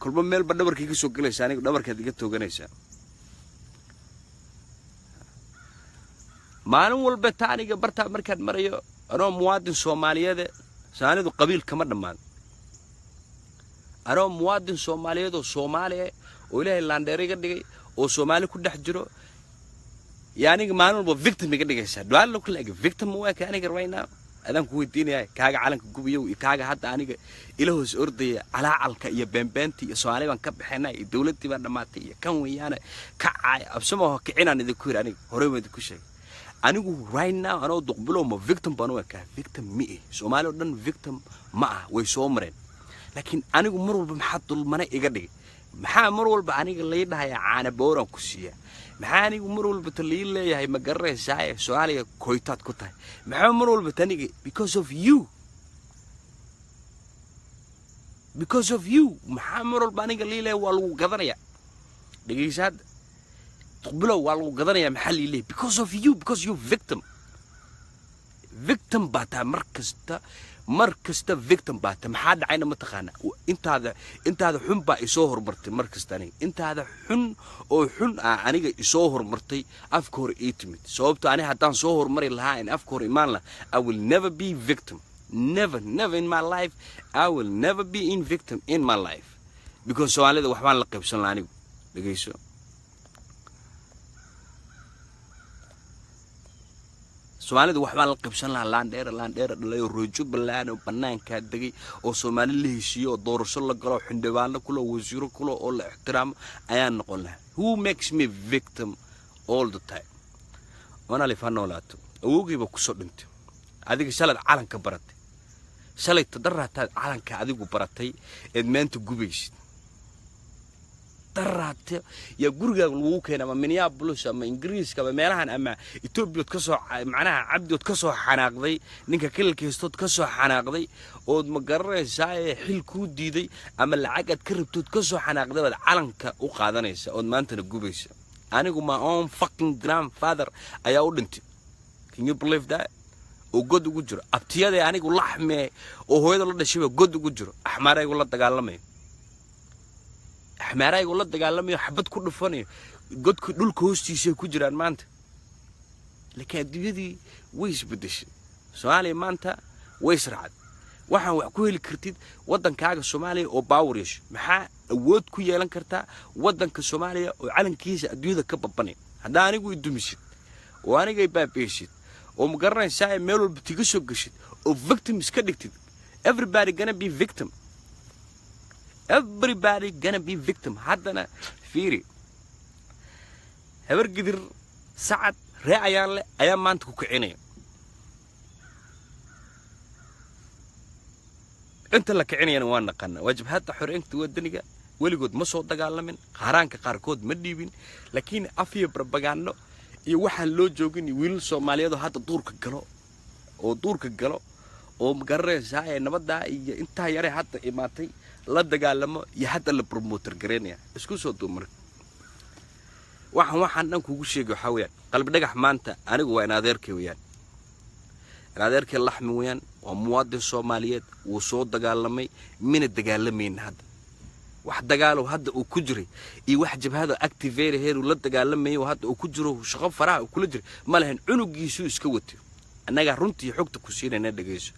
كل ما ميل بدبر كي يسوق ليش يعني دبر كي تجتو جنيسة معلم والبتاني قبرتها مركز مريو أنا مواد سومالية ده ساني ذو قبيل كمان دمان أنا مواد سومالية ذو سومالية وإله اللاندري قدي وسومالي كده حجرو يعني معلم بفيكتم قدي كيسا دوال لو كل فيكتم هو كأني كروينا أدم كويتيني كاجا على كوبيو كاجا حتى أنا إلهوس أرضي على علك يا بنتي سؤالي بان كب حنا دولتي بان ماتي كم ويانا كعاي أبسمه كعنا نذكر أنا هرب نذكر شيء أنا جو right now أنا دقبله ما victim بانوه victim مئة سومالي ودن victim معه ويسومرين لكن أنا جو مرور بمحط المنا إيجادي محا مرور بأني اللي ده يا عنا بورا كوسية محاني مرور بتليل يا هي مجرة ساي سؤالي كويتات كتاي محا مرور بتاني because of you محا مرور بأني اللي والو قدريا دقيقة هاد تقبله والو قدريا محلي ليه because you victim باتا مركز تا victim باتا محاد عينا متخانة انت هذا حن با يسوهر مرتي مركز تاني انت هذا حن او حن انيغا يسوهر مرتي افكور ايتمت صوبتو اني حتى سوهر مري لها ان افكور ايمان لا I will never be victim never in my life I will never be in victim in my life because سؤالي waxbaan la qaybsan la anigu dhageyso Soomaalida waxbaan la qabsan lahaa laan dheer dhalayo roojo balaan oo banaanka dagay oo Soomaali la heshiyo oo doorasho la galo xindhibaano kula wasiiro kula oo la ixtiraam ayaan noqon lahaa who makes me victim all the time wana li fanolaato awoogiiba ku soo dhintay adiga shalad calanka baratay shalay tadarrata calanka adigu baratay eed maanta gubaysid درات يا جورجا الوكين أما مينيابوليس أما إنجليز كما ميلان أما إثيوبيا تكسر معناها عبد تكسر حناقضي نينك كل كيستو تكسر حناقضي ود مجرة زي حل كود دي أما العقد كرب تكسر حناقضي بعد علنك وقادنيس ود ما أنت نجوبيس أنا جو my own fucking grandfather أيا أنت can you believe that وجود وجرو أبتيادي أنا جو لحمة وهو هذا اللي شيء جود وجرو أحمر يقول الله تقالمي حمارة يقول الله دجالمي حبت كل فني قد كل كوستي شيء كجران مانت لكن دي ويش بدش سؤالي مانتا ويش رعد waxaan wax ku heli kartid wadankaaga Soomaaliya oo baawrish maxaa awood ku yeelan kartaa wadanka Soomaaliya oo calankiisa adduunyada ka babanay haddii anigu idumisid oo aniga ay baabeeshid oo magaranaysaa meel walba tiga soo gashid oo victim iska dhigtid everybody gonna be victim everybody gonna be victim haddana fiiri habar gidir sacad raacayaan le ayaa maanta ku kicinaya inta la kicinayana waa naqana wajibhada xoreynta wadaniga weligood ma soo dagaalamin qaranka qaarkood ma dhiibin laakiin afiya propaganda iyo waxaan loo joogin wiil Soomaaliyeed hadda duurka galo oo magaranaysaa nabadda iyo inta yare hadda imaatay la dagaalamo iyo hadda la promoter gareynaya isku soo duumar waxaan dhan kugu sheegay waxa weeyaan qalbi dhagax maanta anigu waa inaadeerkay weeyaan inaadeerkay laxmi weeyaan waa muwaadin Soomaaliyeed oo soo dagaalamay mina dagaalameyn hadda wax dagaalo hadda uu ku jiray iyo wax jabhada activate heer la dagaalamay oo hadda uu ku jiro shaqo faraha uu kula jiray ma lahayn cunugiisu iska wato anaga runtii xogta ku siinayna dhageyso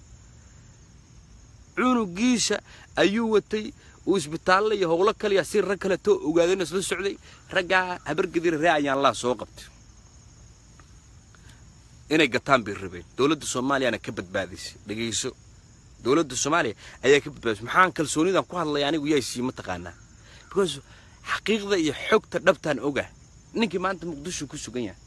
cunugiisa ayuu watay oo isbitaal iyo howlo kale si rag kale too ogaadeen isla socday raga habar gidir raayaan la soo qabtay inay gataan bir rabeen dawladda Soomaaliya ka badbaadisay dhageyso dawladda Soomaaliya ayaa ka badbaadisay maxaan kalsoonidan ku hadlay anigu yaysii ma taqaana because xaqiiqda iyo xogta dhabtaan oga ninkii maanta muqdisho ku sugan yahay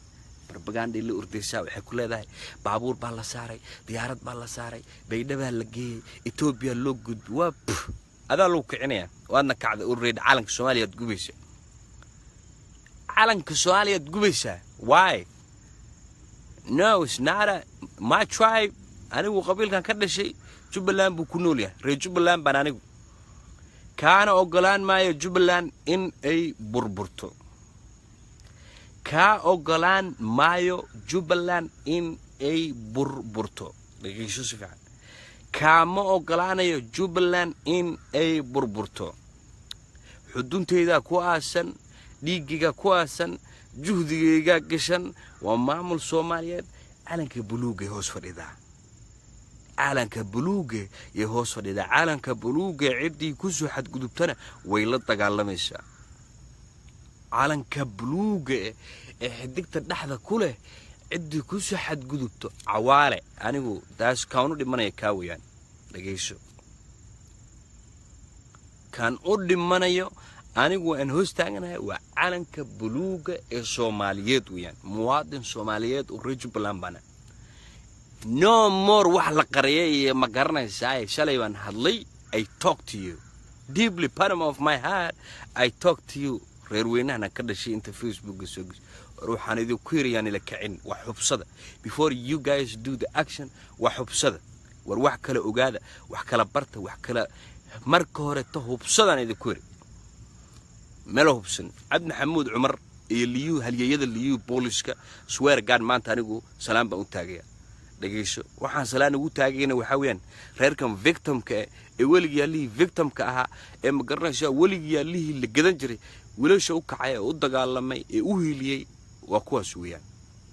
propaganda la ordaysaa waxay ku leedahay baabuur baa la saaray diyaarad baa la saaray baydhaba la geeyay Ethiopia loo gudbo waa adaa loo kicinaya waadna kacda already calanka Soomaaliya gubaysa calanka Soomaaliya gubaysa why no it's not my tribe anigu qabiilkan ka dhashay Jubbaland buu ku nool yahay reer Jubbaland baan anigu kaana ogolaan maayo Jubbaland in ay burburto ka ogolaan maayo Jubbaland in ay burburto dhageyso si fiican kaama ogolaanayo Jubbaland in ay burburto xudunteeda ku aasan dhiigiga ku aasan juhdigeyga gashan waa maamul Soomaaliyeed calanka buluuga hoos fadhida calanka buluuga ee hoos fadhida calanka buluuga cidii ku soo xadgudubtana way la dagaalamaysaa calanka buluuga ee xidigta dhaxda ku leh cidii ku soo xadgudubto cawaale anigu daas kaanu dhimanaya ka weeyaan dhageyso kan u dhimanayo anigu aan hoos taaganahay waa calanka buluuga ee Soomaaliyeed weeyaan muwaadin Soomaaliyeed oo reer Jubbaland bana no more wax la qariyay ma garanaysaa shalay baan hadlay I talk to you deeply bottom of my heart I talk to you reer weynahana ka dhashay inta Facebook soo ruuxan idin ku yariyaan ila kicin wax xubsada before you guys do the action wax xubsada war wax kala ogaada wax kala barta wax kala marka hore ta xubsadan idin ku yiri meel xubsan Abd Maxamuud Umar iyo liyu haliyada liyu booliska swear god maanta anigu salaam baan u taagaya dhageyso waxaan salaan ugu taagayna waxa weeyaan reerkan victimka ee waliga lihi victimka aha ee ma garanaysaa waliga lihi la gadan jiray wiilasha u kacay oo u dagaalamay ee u hiiliyay waa kuwaas weeyaan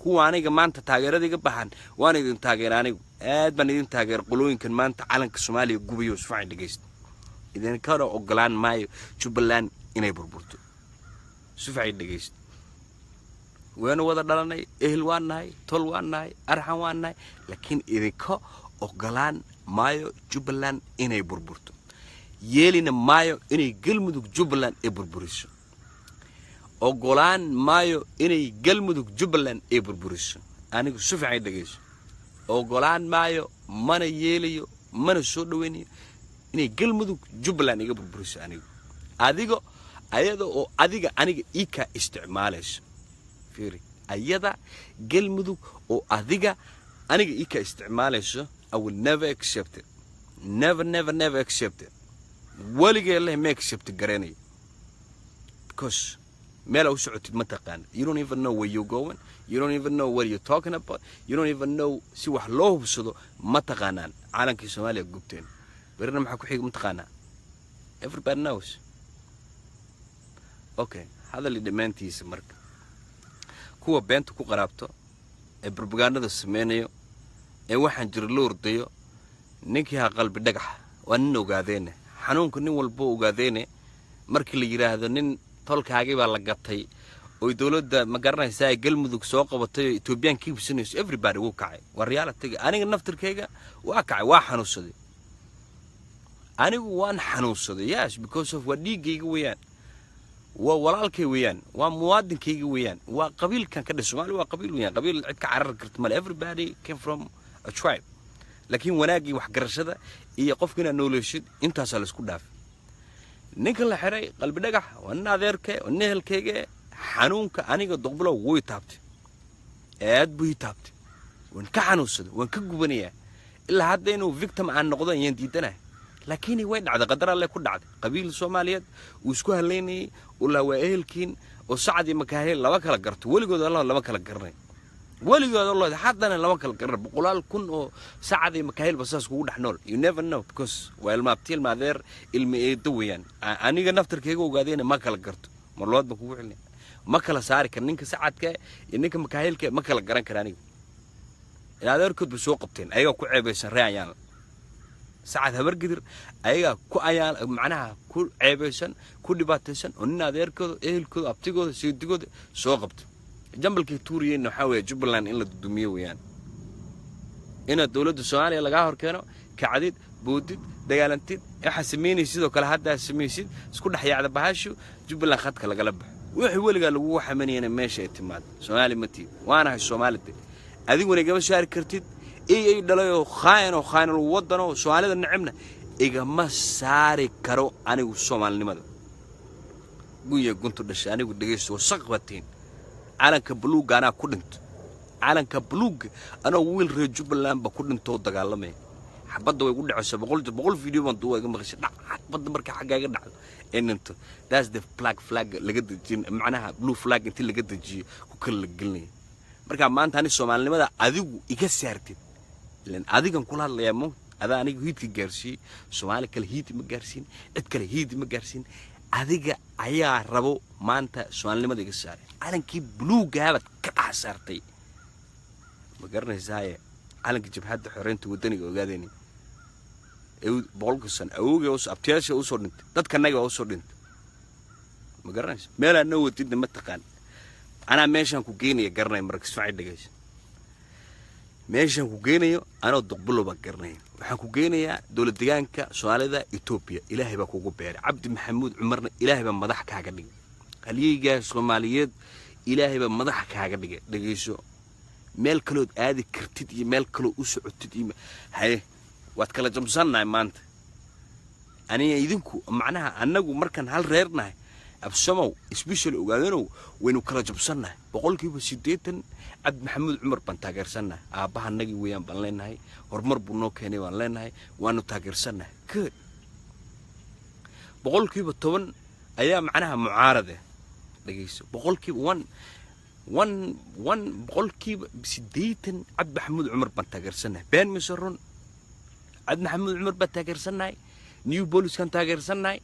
kuwa aniga maanta taageeradiga baxan waan idin taageer anigu aad baan idin taageer qolooyinkan maanta calanka Soomaaliya gubayo isfaan dhageyst idin ka ogolaan maayo Jubbaland inay burburto isfaan dhageyst weena wada dhalanay ehel waan nahay tol waan nahay arxan waan nahay laakiin idinka ogolaan maayo Jubbaland inay burburto yeelina maayo inay galmudug Jubbaland ay burburiso ogolaan maayo inay galmudug Jubbaland ay burburiso anigu si fiican dhageyso ogolaan maayo mana yeelayo mana soo dhaweynayo inay galmudug Jubbaland iga burburiso anigu adiga ayada oo adiga aniga ika isticmaalayso fiiri ayada galmudug oo adiga aniga ika isticmaalayso I will never accept it never accept it waligay la ma accept garanay because meel u socotid ma taqaan you don't even know where you're going you don't even know what you're talking about you don't even know si wax loo hubsado ma taqaanaan calankii Soomaaliya gubteen barna maxaa ku xig ma taqaanaa everybody knows okay hada li dhamaantiisa marka kuwa beenta ku qaraabto ee propagandada sameeyo ee waxaan jir loo ordayo ninkii ha qalbi dhagax waa nin ogaadeen xanuunka nin walba ogaadeen markii la yiraahdo nin tolkaagii baa la gatay oo dawladda ma garanaysaa galmudug soo qabatay Ethiopian kiibsanayso everybody wuu kacay war reality aniga naftirkayga waa kacay waa xanuunsaday anigu waan xanuunsaday yes because of what dhiigayga weeyaan waa walaalkay weeyaan waa muwaadinkayga weeyaan waa qabiilkan ka dhashay Soomaali waa qabiil weeyaan qabiil cid ka carar karto mal everybody came from a tribe laakiin wanaagii wax garashada iyo qofkina knowledge intaas la isku dhaaf ninka la xiray qalbi dhagax wana adeerkay wana helkayga xanuunka aniga doqblo way taabtay aad buu taabtay wan ka xanuunsaday wan ka gubanaya ilaa hadda inuu victim aan noqdo yeen diidanahay laakiin way dhacday qadar alle ku dhacday qabiil Soomaaliyeed uu isku haleynay ula waa ehelkiin oo Sacad iyo Makaahil laba kala garto waligood Allah laba kala garanay waligood Allah haddana laba kala garan boqolaal kun oo Sacad iyo Makaahil basaas kugu dhaxnool you never know because weel maabtil maadeer ilmi eedo weeyaan aniga naftarkayga ogaadeen ma kala garto marlood ba kugu xilnay ma kala saari kan ninka Sacadka iyo ninka Makaahilka ma kala garan karaan aniga adeerkood bu soo qabteen ayaga ku ceebaysan raayaan Sacad habar gidir ayaga ku ayaan macnaha ku ceebaysan ku dhibaataysan oo nin adeerkooda ehelkooda abtigooda siidigooda soo qabto jambalkii tuuriyeen waxa weeye Jubbaland in la dudumiyo weeyaan ina dawladda Soomaaliya laga horkeeno kacdid boodid dagaalantid waxa sameeyay sidoo kale hadda sameeysid isku dhaxyaacda bahashu Jubbaland khadka laga la baxo wixii weligaa lagu xamanayna meesha ay timaad Soomaali ma tii waana hay Soomaalida adiguna igama shaari kartid ay dhalayo khaayano wadano Soomaalida nacibna igama saari karo anigu Soomaalinimada guya guntu dhashay anigu dhageysto wasaqbatiin calanka buluug ana ku dhinto calanka buluug ana wiil reer Jubbaland ba ku dhinto dagaalamay xabada way ugu dhacaysaa boqol video baan duwa iga maqashay xabada marka xagaaga dhacdo inta that's the flag laga dajin macnaha blue flag inta laga dajiyo ku kala galnay marka maanta ani Soomaalinimada adigu iga saartid leen adigan kula hadlayamo ada anigu hiidka gaarsiin Soomaali kale hiid ma gaarsiin cid kale hiid ma gaarsiin adiga ayaa rabo maanta Soomaalinimada iga saaray calankii buluuga aad ka dhaxsaartay ma garanaysaa calanka jabhadda xoreynta wadaniga ogaadeen boqolkiisan awooga oo abtiyaasha u soo dhintay dadkanaga oo soo dhintay ma garanaysaa meel aan wadid ma taqaan ana meeshan ku geenay garanay markii soo dhageysan meeshan ku geenayo ana duqbulo ba garanay waxaan ku geenayaa dawlad deegaanka Soomaalida Ethiopia Ilaahay ba kugu beeray Cabdi Maxamuud Cumarna Ilaahay ba madax kaaga dhigay haliyeega Soomaaliyeed Ilaahay ba madax kaaga dhigay dhageyso meel kale oo aadi kartid iyo meel kale oo u socotid iyo hay waad kala jabsanaay maanta aniga idinku macnaha anagu markan hal reernahay absamow especially ogaadano waynu kala jabsanaay boqolkiiba 80 Cabdi Maxamuud Cumar baan taageersanahay aabahanagi weeyaan baan leenahay hormar buu noo keenay waan leenahay waanu taageersanahay good boqolkiiba 10 ayaa macnaha mucaarade dhageyso boqolkiiba 1 boqolkiiba 80 Cabdi Maxamuud Cumar baan taageersanahay been misarun Cabdi Maxamuud Cumar baan taageersanahay new police kan taageersanahay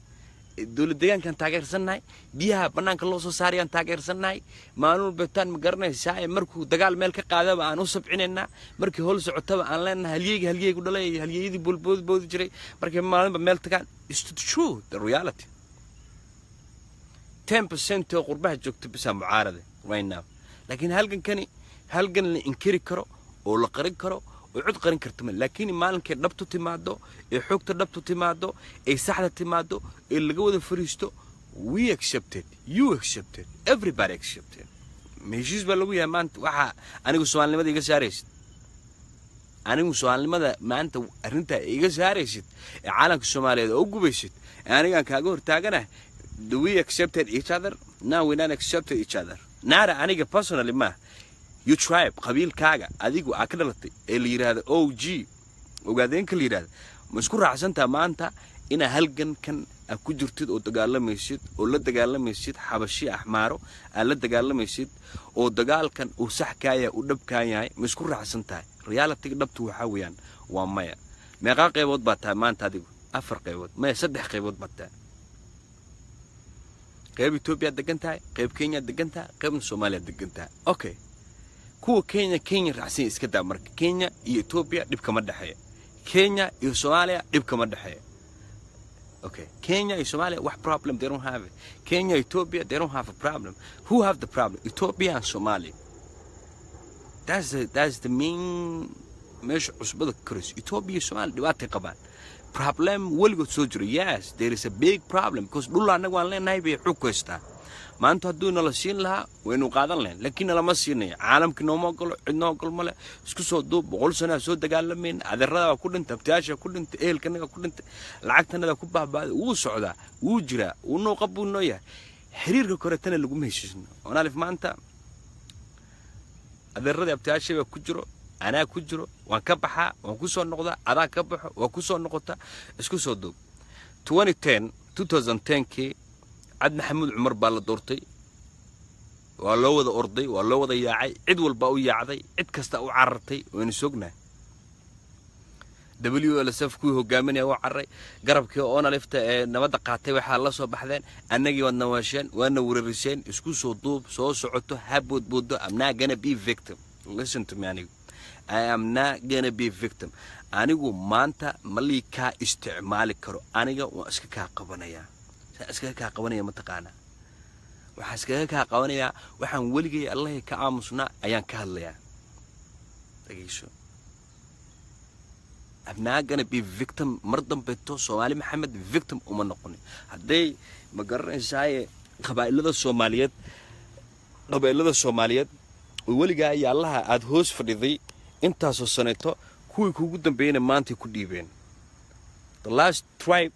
dawlad deegaankan taageersanahay biyaha banaanka loo soo saarayaan taageersanahay maamul beetaan ma garanaysaa markuu dagaal meel ka qaadaba aan u sabcinayna markii hool socotaba aan leenahay halyeeygu dhalay halyeeyadii boodi jiray markii maalinba meel tagaan is true the reality 10% oo qurbaha joogto bisa mucaarada right now laakiin halgan la inkiri karo oo la qarin karo oo cid qarin karto laakiin maalinkii dhabtu timaado ee xogta dhabtu timaado ee saxda timaado ee laga wada fariisto we accepted you accepted everybody accepted meeshis baa lagu yahay maanta waxa anigu Soomaalinimada iga saaraysid anigu Soomaalinimada maanta arinta iga saaraysid ee caalamka Soomaaliyeed oo gubaysid aniga kaaga hortaaganahay do we accepted each other no we don't accept each other nara aniga personally ma you tribe qabiilkaaga adigu aa ka dhalatay ee la yiraahdo OG ogaadeenka la yiraahdo ma isku raacsanta maanta ina halgan kan ku jirtid oo dagaalamaysid oo la dagaalamaysid xabashi ahmaaro aan la dagaalamaysid oo dagaalkan uu sax kaaya u dhabkaan yahay ma isku raacsantahay reality dhabtu waxa weeyaan waa maya meeqa qaybood baa tahay maanta adigu 4 qaybood maya 3 qaybood baa tahay qayb Ethiopia degan tahay qayb Kenya degan tahay qayb Soomaaliya degan tahay okay kuwa Kenya raacsan iska daa marka Kenya iyo Ethiopia dib kama dhaxeeyo Kenya iyo Soomaaliya dib kama dhaxeeyo okay Kenya iyo Soomaaliya wax problem they don't have it Kenya Ethiopia they don't have a problem who have the problem Ethiopia and Somalia that's the main mesh cusbada Chris Ethiopia iyo Soomaaliya dhibaatay qabaan problem waligood soo jiro yes there is a big problem because dhul anagu aan leenahay bay xog ku haystaa maanta hadduu nala siin lahaa waynu qaadan lahayn laakiin lama siinayo caalamka nooma ogolo cidna ogol male isku soo duub 100 sano soo dagaalameen adeerada ku dhintay abtiyaasha ku dhintay eelkanaga ku dhintay lacagtanada ku baabaaday uu socdaa uu jira uu noo qabuuno yahay xiriirka koreetana lagu meeshiisno onaalif maanta adeerada abtiyaasha ku jiro أنا كجرو وانكبحة وانكسر نقطة أنا كبحة وانكسر نقطة إسكسر دوب 2010 كي عد محمود عمر بالدورتي والله وذا أرضي والله وذا ياعي عد والباو ياعي عد كستا وعرتي ونسوقنا WLSF كوي هو جامني أو عري قرب كي أنا لفت نبض قاعتي وحال الله صوب حذين النجي والنواشين والنور الرسين إسكسر دوب صوص عطه هبود بودو I'm not gonna be victim listen to me يعني I am not gonna be victim. Anigu maanta malika isticmaali karo aniga waa iska ka qabanaya. Iska ka qabanaya ma taqaana. Waxa iska ka qabanaya waxaan waligay Allah ka aamusna ayaan ka hadlayaa. Tagiisho. I'm not gonna be victim mardan beeto Soomaali Maxamed victim uma noqon. Haday ma garanaysaa qabaa'ilada Soomaaliyeed oo weligaa iyo allaha aad hoos fadhiday intaasoo saneeto kuwii kuugu dambeeyayna maantay ku dhiibeen. The last tribe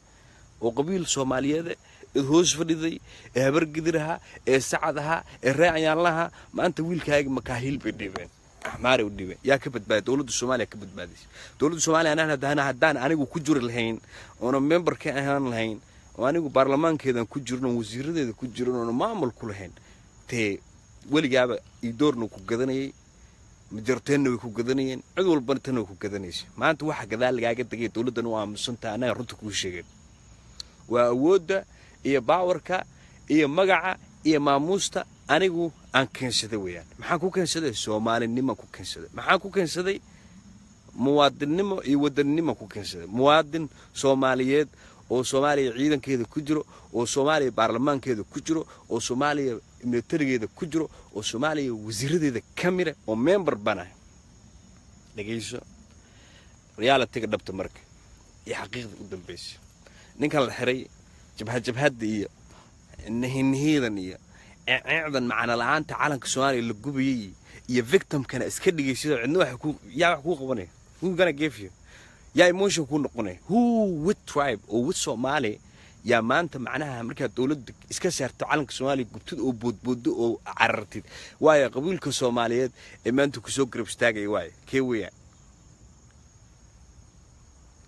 oo qabiil Soomaaliyeed ee hoos fadhiday ee habargidiraha ee sacadaha ee reecayaalaha maanta wiilkaaga makaahiil bay dhiibeen. Axmaar u dhiibeen. yaa ka badbaaday dawladda Soomaaliya ka badbaadisay. Dawladda Soomaaliya haddaan anigu ku jiri lahayn oo member ka ahaan lahayn oo anigu baarlamaankeedan ku jirno wasiiradeeda ku jirno oo maamul ku lahayn tee weligaaba idoorna ku gadanayay majarteena way ku gadanayeen cid walba tan way ku gadanaysaa. maanta waxa gadaal lagaaga tagay dawladdan waa aamusanta anaga runta ku sheegay. waa awoodda iyo baawarka iyo magaca iyo maamuusta anigu aan keensaday weeyaan. maxaan ku keensaday? Soomaalinimo ku keensaday. maxaan ku keensaday? muwaadinimo iyo wadannimo ku keensaday. muwaadin Soomaaliyeed oo Soomaaliya ciidankeeda ku jiro oo Soomaaliya baarlamaankeeda ku jiro oo Soomaaliya militarigeeda ku jiro oo Soomaaliya wasiiradeeda kamira oo member bana dhageyso reality-ga dhabta marka iyo xaqiiqda u dambeysay. ninkan la xiray jabhadda iyo nihiidan iyo ceecdan macna la'aanta calanka Soomaaliya la gubayay iyo victim-kana iska dhigaysido cidna wax ku qabanay. who gonna give you yaa emotion ku noqonay? who with tribe or with Somali yaa maanta macnaha markaa dawladda iska saarto calanka Soomaaliya gubtid oo boodboodo oo carartid waayo qabiilka Soomaaliyeed ee maanta ku soo garab istaagay waayo kee weeyaan?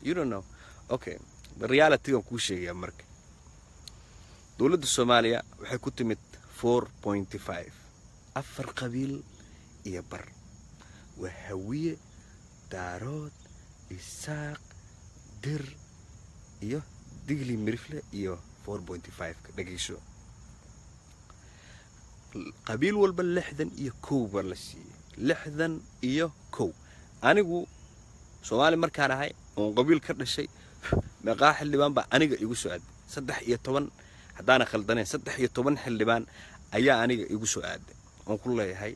You don't know. Okay, the reality-ga ku sheegaya marka dawladda Soomaaliya waxay ku timid 4.5 afar qabiil iyo bar waa Hawiye, Daarood, Isaaq, Dir iyo Digli Mirifle iyo 4.5 dhageyso. qabiil walba 61 bar la siiyay. 61 anigu Soomaali markaan ahay oo qabiil ka dhashay meeqa xildhibaan baa aniga igu soo aaday? 13 haddaan khaldanayn 13 xildhibaan ayaa aniga igu soo aaday oo ku leeyahay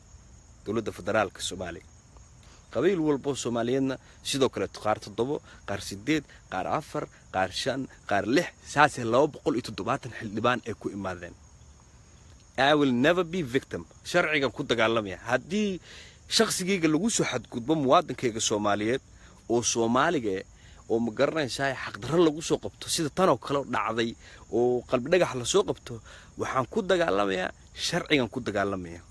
dawladda federaalka Soomaaliya. qabiil walba Soomaaliyeedna sidoo kale qaar 7 qaar 8 qaar 4 qaar 5 qaar 6 saas 270 xildhibaan ay ku imaadeen. I will never be victim. sharciga ku dagaalamaya haddii shakhsigayga lagu soo xadgudbo muwaadinkayga Soomaaliyeed oo Soomaaliga oo ma garanaysaa xaq darro lagu soo qabto sida tan oo kale dhacday oo qalbi dhagax la soo qabto waxaan ku dagaalamayaa sharcigan ku dagaalamaya.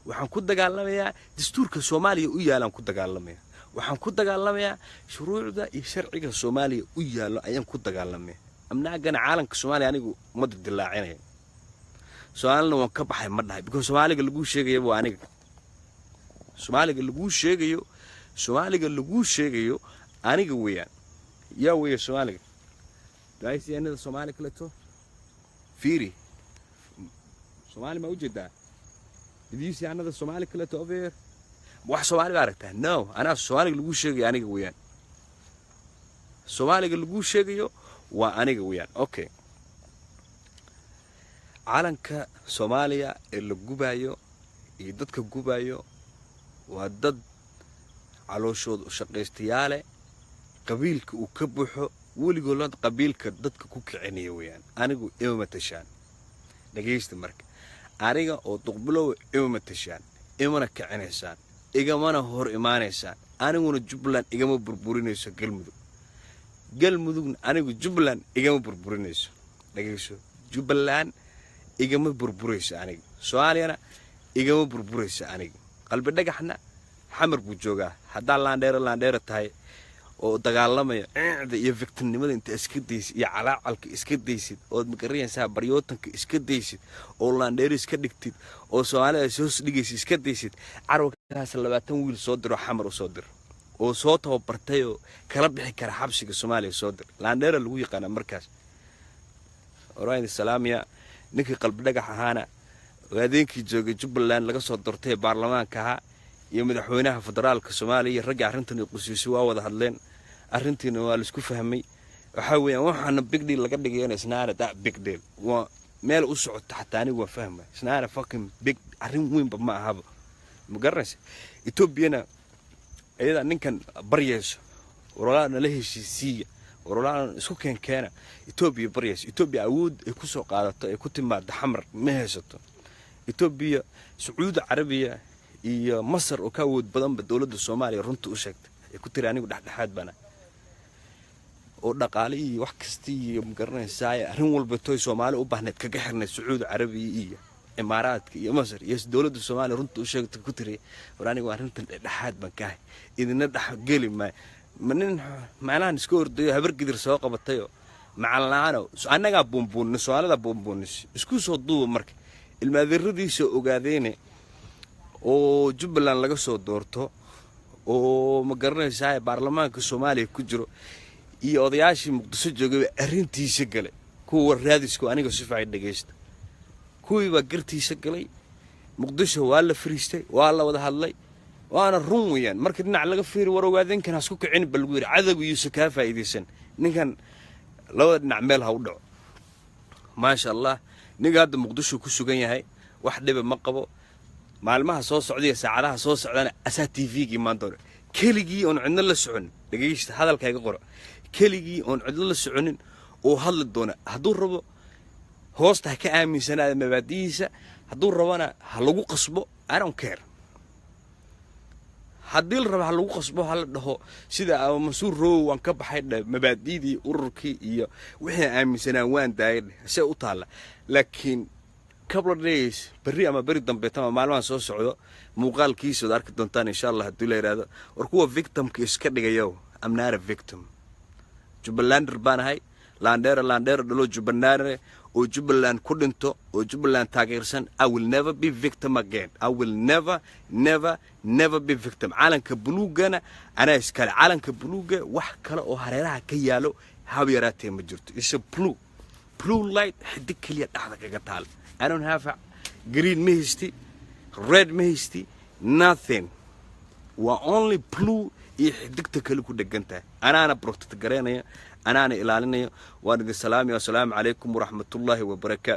waxaan ku dagaalamayaa dastuurka Soomaaliya u yaalan ku dagaalamaya. waxaan ku dagaalamayaa shuruucda iyo sharciga Soomaaliya u yaalo ayaan ku dagaalamaya. amnaagana caalanka Soomaaliya anigu ma dilaacinay. Soomaalina waan ka baxay ma dhahay because Soomaaliga lagu sheegayo waa aniga. Soomaaliga lagu sheegayo aniga weeyaan. yaa weeyo Soomaaliga daaysi anada Soomaali kale to fiiri Soomaali ma u jeedaa? Did you see another Somali kale to over here? wax Soomaali aragtaa? No, ana Soomaaliga lagu sheegayo aniga weeyaan. Soomaaliga lagu sheegayo waa aniga weeyaan. Okay, calanka Soomaaliya ee la gubayo iyo dadka gubayo waa dad calooshooda u shaqaystayaale qabiilka uu ka buuxo weligood qabiilka dadka ku kicinayo weeyaan. anigu ima matashaan dhageysta marka aniga oo duqbulow ima matashaan imana kicinaysaan igamana hor imaanaysaan. aniguna Jubbaland igama burburinayso galmudugna anigu Jubbaland igama burburinayso. dhageyso Jubbaland igama burburayso aniga. Soomaaliyana igama burburayso aniga. qalbi dhagaxna xamar buu joogaa. haddaan laandheera tahay oo dagaalamaya ciidda iyo victimnimada inta iska daysid iyo calaacalka iska daysid oo magaraysaa baryootanka iska daysid oo laandheer iska dhigtid oo Soomaaliya soo dhigaysid iska daysid carwakaas 20 wiil soo diro xamar u soo diro oo soo tababartay oo kala bixi kara xabsiga Soomaaliya soo dir. laandheer lagu yaqaan markaas orayni salaamiya ninkii qalbi dhagax ahaana waadeenkii joogay Jubbaland laga soo dortay baarlamaanka iyo madaxweynaha federaalka Soomaaliya rag arrintan qusiisu waa wada hadleen. arrintiina waa la isku fahmay. waxa weeyaan waxaana big deal laga dhigay isnaana da big deal waa meel u socoto xataa anigu waan fahmay. isnaana fucking big arrin weyn ma ahaba ma garanaysa. Ethiopiana ayada ninkan baryayso walaal la heshiisiya ورولان اسكو كان إثيوبيا بريس إثيوبيا عود يكسو قادته يكتم بعد حمر ما هيسته إثيوبيا سعود عربية iyo Masar oo ka wad badan dawladda Soomaaliya runta u sheegtay ay ku tiri anigu dhaxdhaxaad bana oo dhaqaale iyo wax kasta iyo magaranaysaa arrin walba tooy Soomaali u baahneed kaga xirnay Sacuudi Carabiya iyo Imaaraadka iyo Masar iyo dawladda Soomaaliya runta u sheegtay ku tiri war anigu arrintan dhaxdhaxaad baan ka hay idina dhax gali manin macnaan isku ordayo habar gidir soo qabatay macalnaano anaga buunbuun Soomaalida buunbuunis isku soo duuba markay ilmaadiradiisa ogaadeen oo Jubbaland laga soo doorto oo ma garanaysaa baarlamaanka Soomaaliya ku jiro iyo odayaashii Muqdisho joogay arrintiisa galay kuwa raadisku aniga si fiican dhageysta kuwii ba gartiisa galay Muqdisho waa la fariistay waa la wada hadlay waana run weeyaan markii dhinac laga fiiri war ogaadeen kan isku kicin bal guur cadab iyo ka faa'iideysan ninkan labada dhinac meel ha u dhaco ma sha Allah ninka hadda Muqdisho ku sugan yahay wax dhiba ma qabo maalmaha soo socday saacadaha soo socdana asa TV-gi maandoor keligii on cidna la socon dhageysta hadalkayga qoro keligii on cidna la soconin oo hadla doona haduu rabo hoosta ka aaminsanaada mabaadiisa haduu rabana ha lagu qasbo I don't care hadii la rabo ha lagu qasbo ha la dhaho sida Mansuur Row waan ka baxay mabaadiidii ururkii iyo wixii aaminsanaa waan daayay si u taala laakiin couple of days bari ama bari dambe tama maalmaha soo socdo muuqaalkiisa oo arki doontaan insha Allah hadii la yiraahdo war kuwa victimka iska dhigayo I'm not a victim Jubbalander baanahay laandheer dhalo Jubbalander oo Jubbaland ku dhinto oo Jubbaland taageersan I will never be victim again I will never be victim calanka buluugana ana iskale calanka buluuga wax kale oo hareeraha ka yaalo hab yaraatee ma jirto is a blue light xidig kaliya dhaxda kaga taal I don't have green mehisti, red mehisti, nothing. Wa only blue iyo xidigta kale ku dhaganta. Anaana protect gareynaya, anaana ilaalinaya. Wa salaam alaykum wa rahmatullahi wa barakatuh.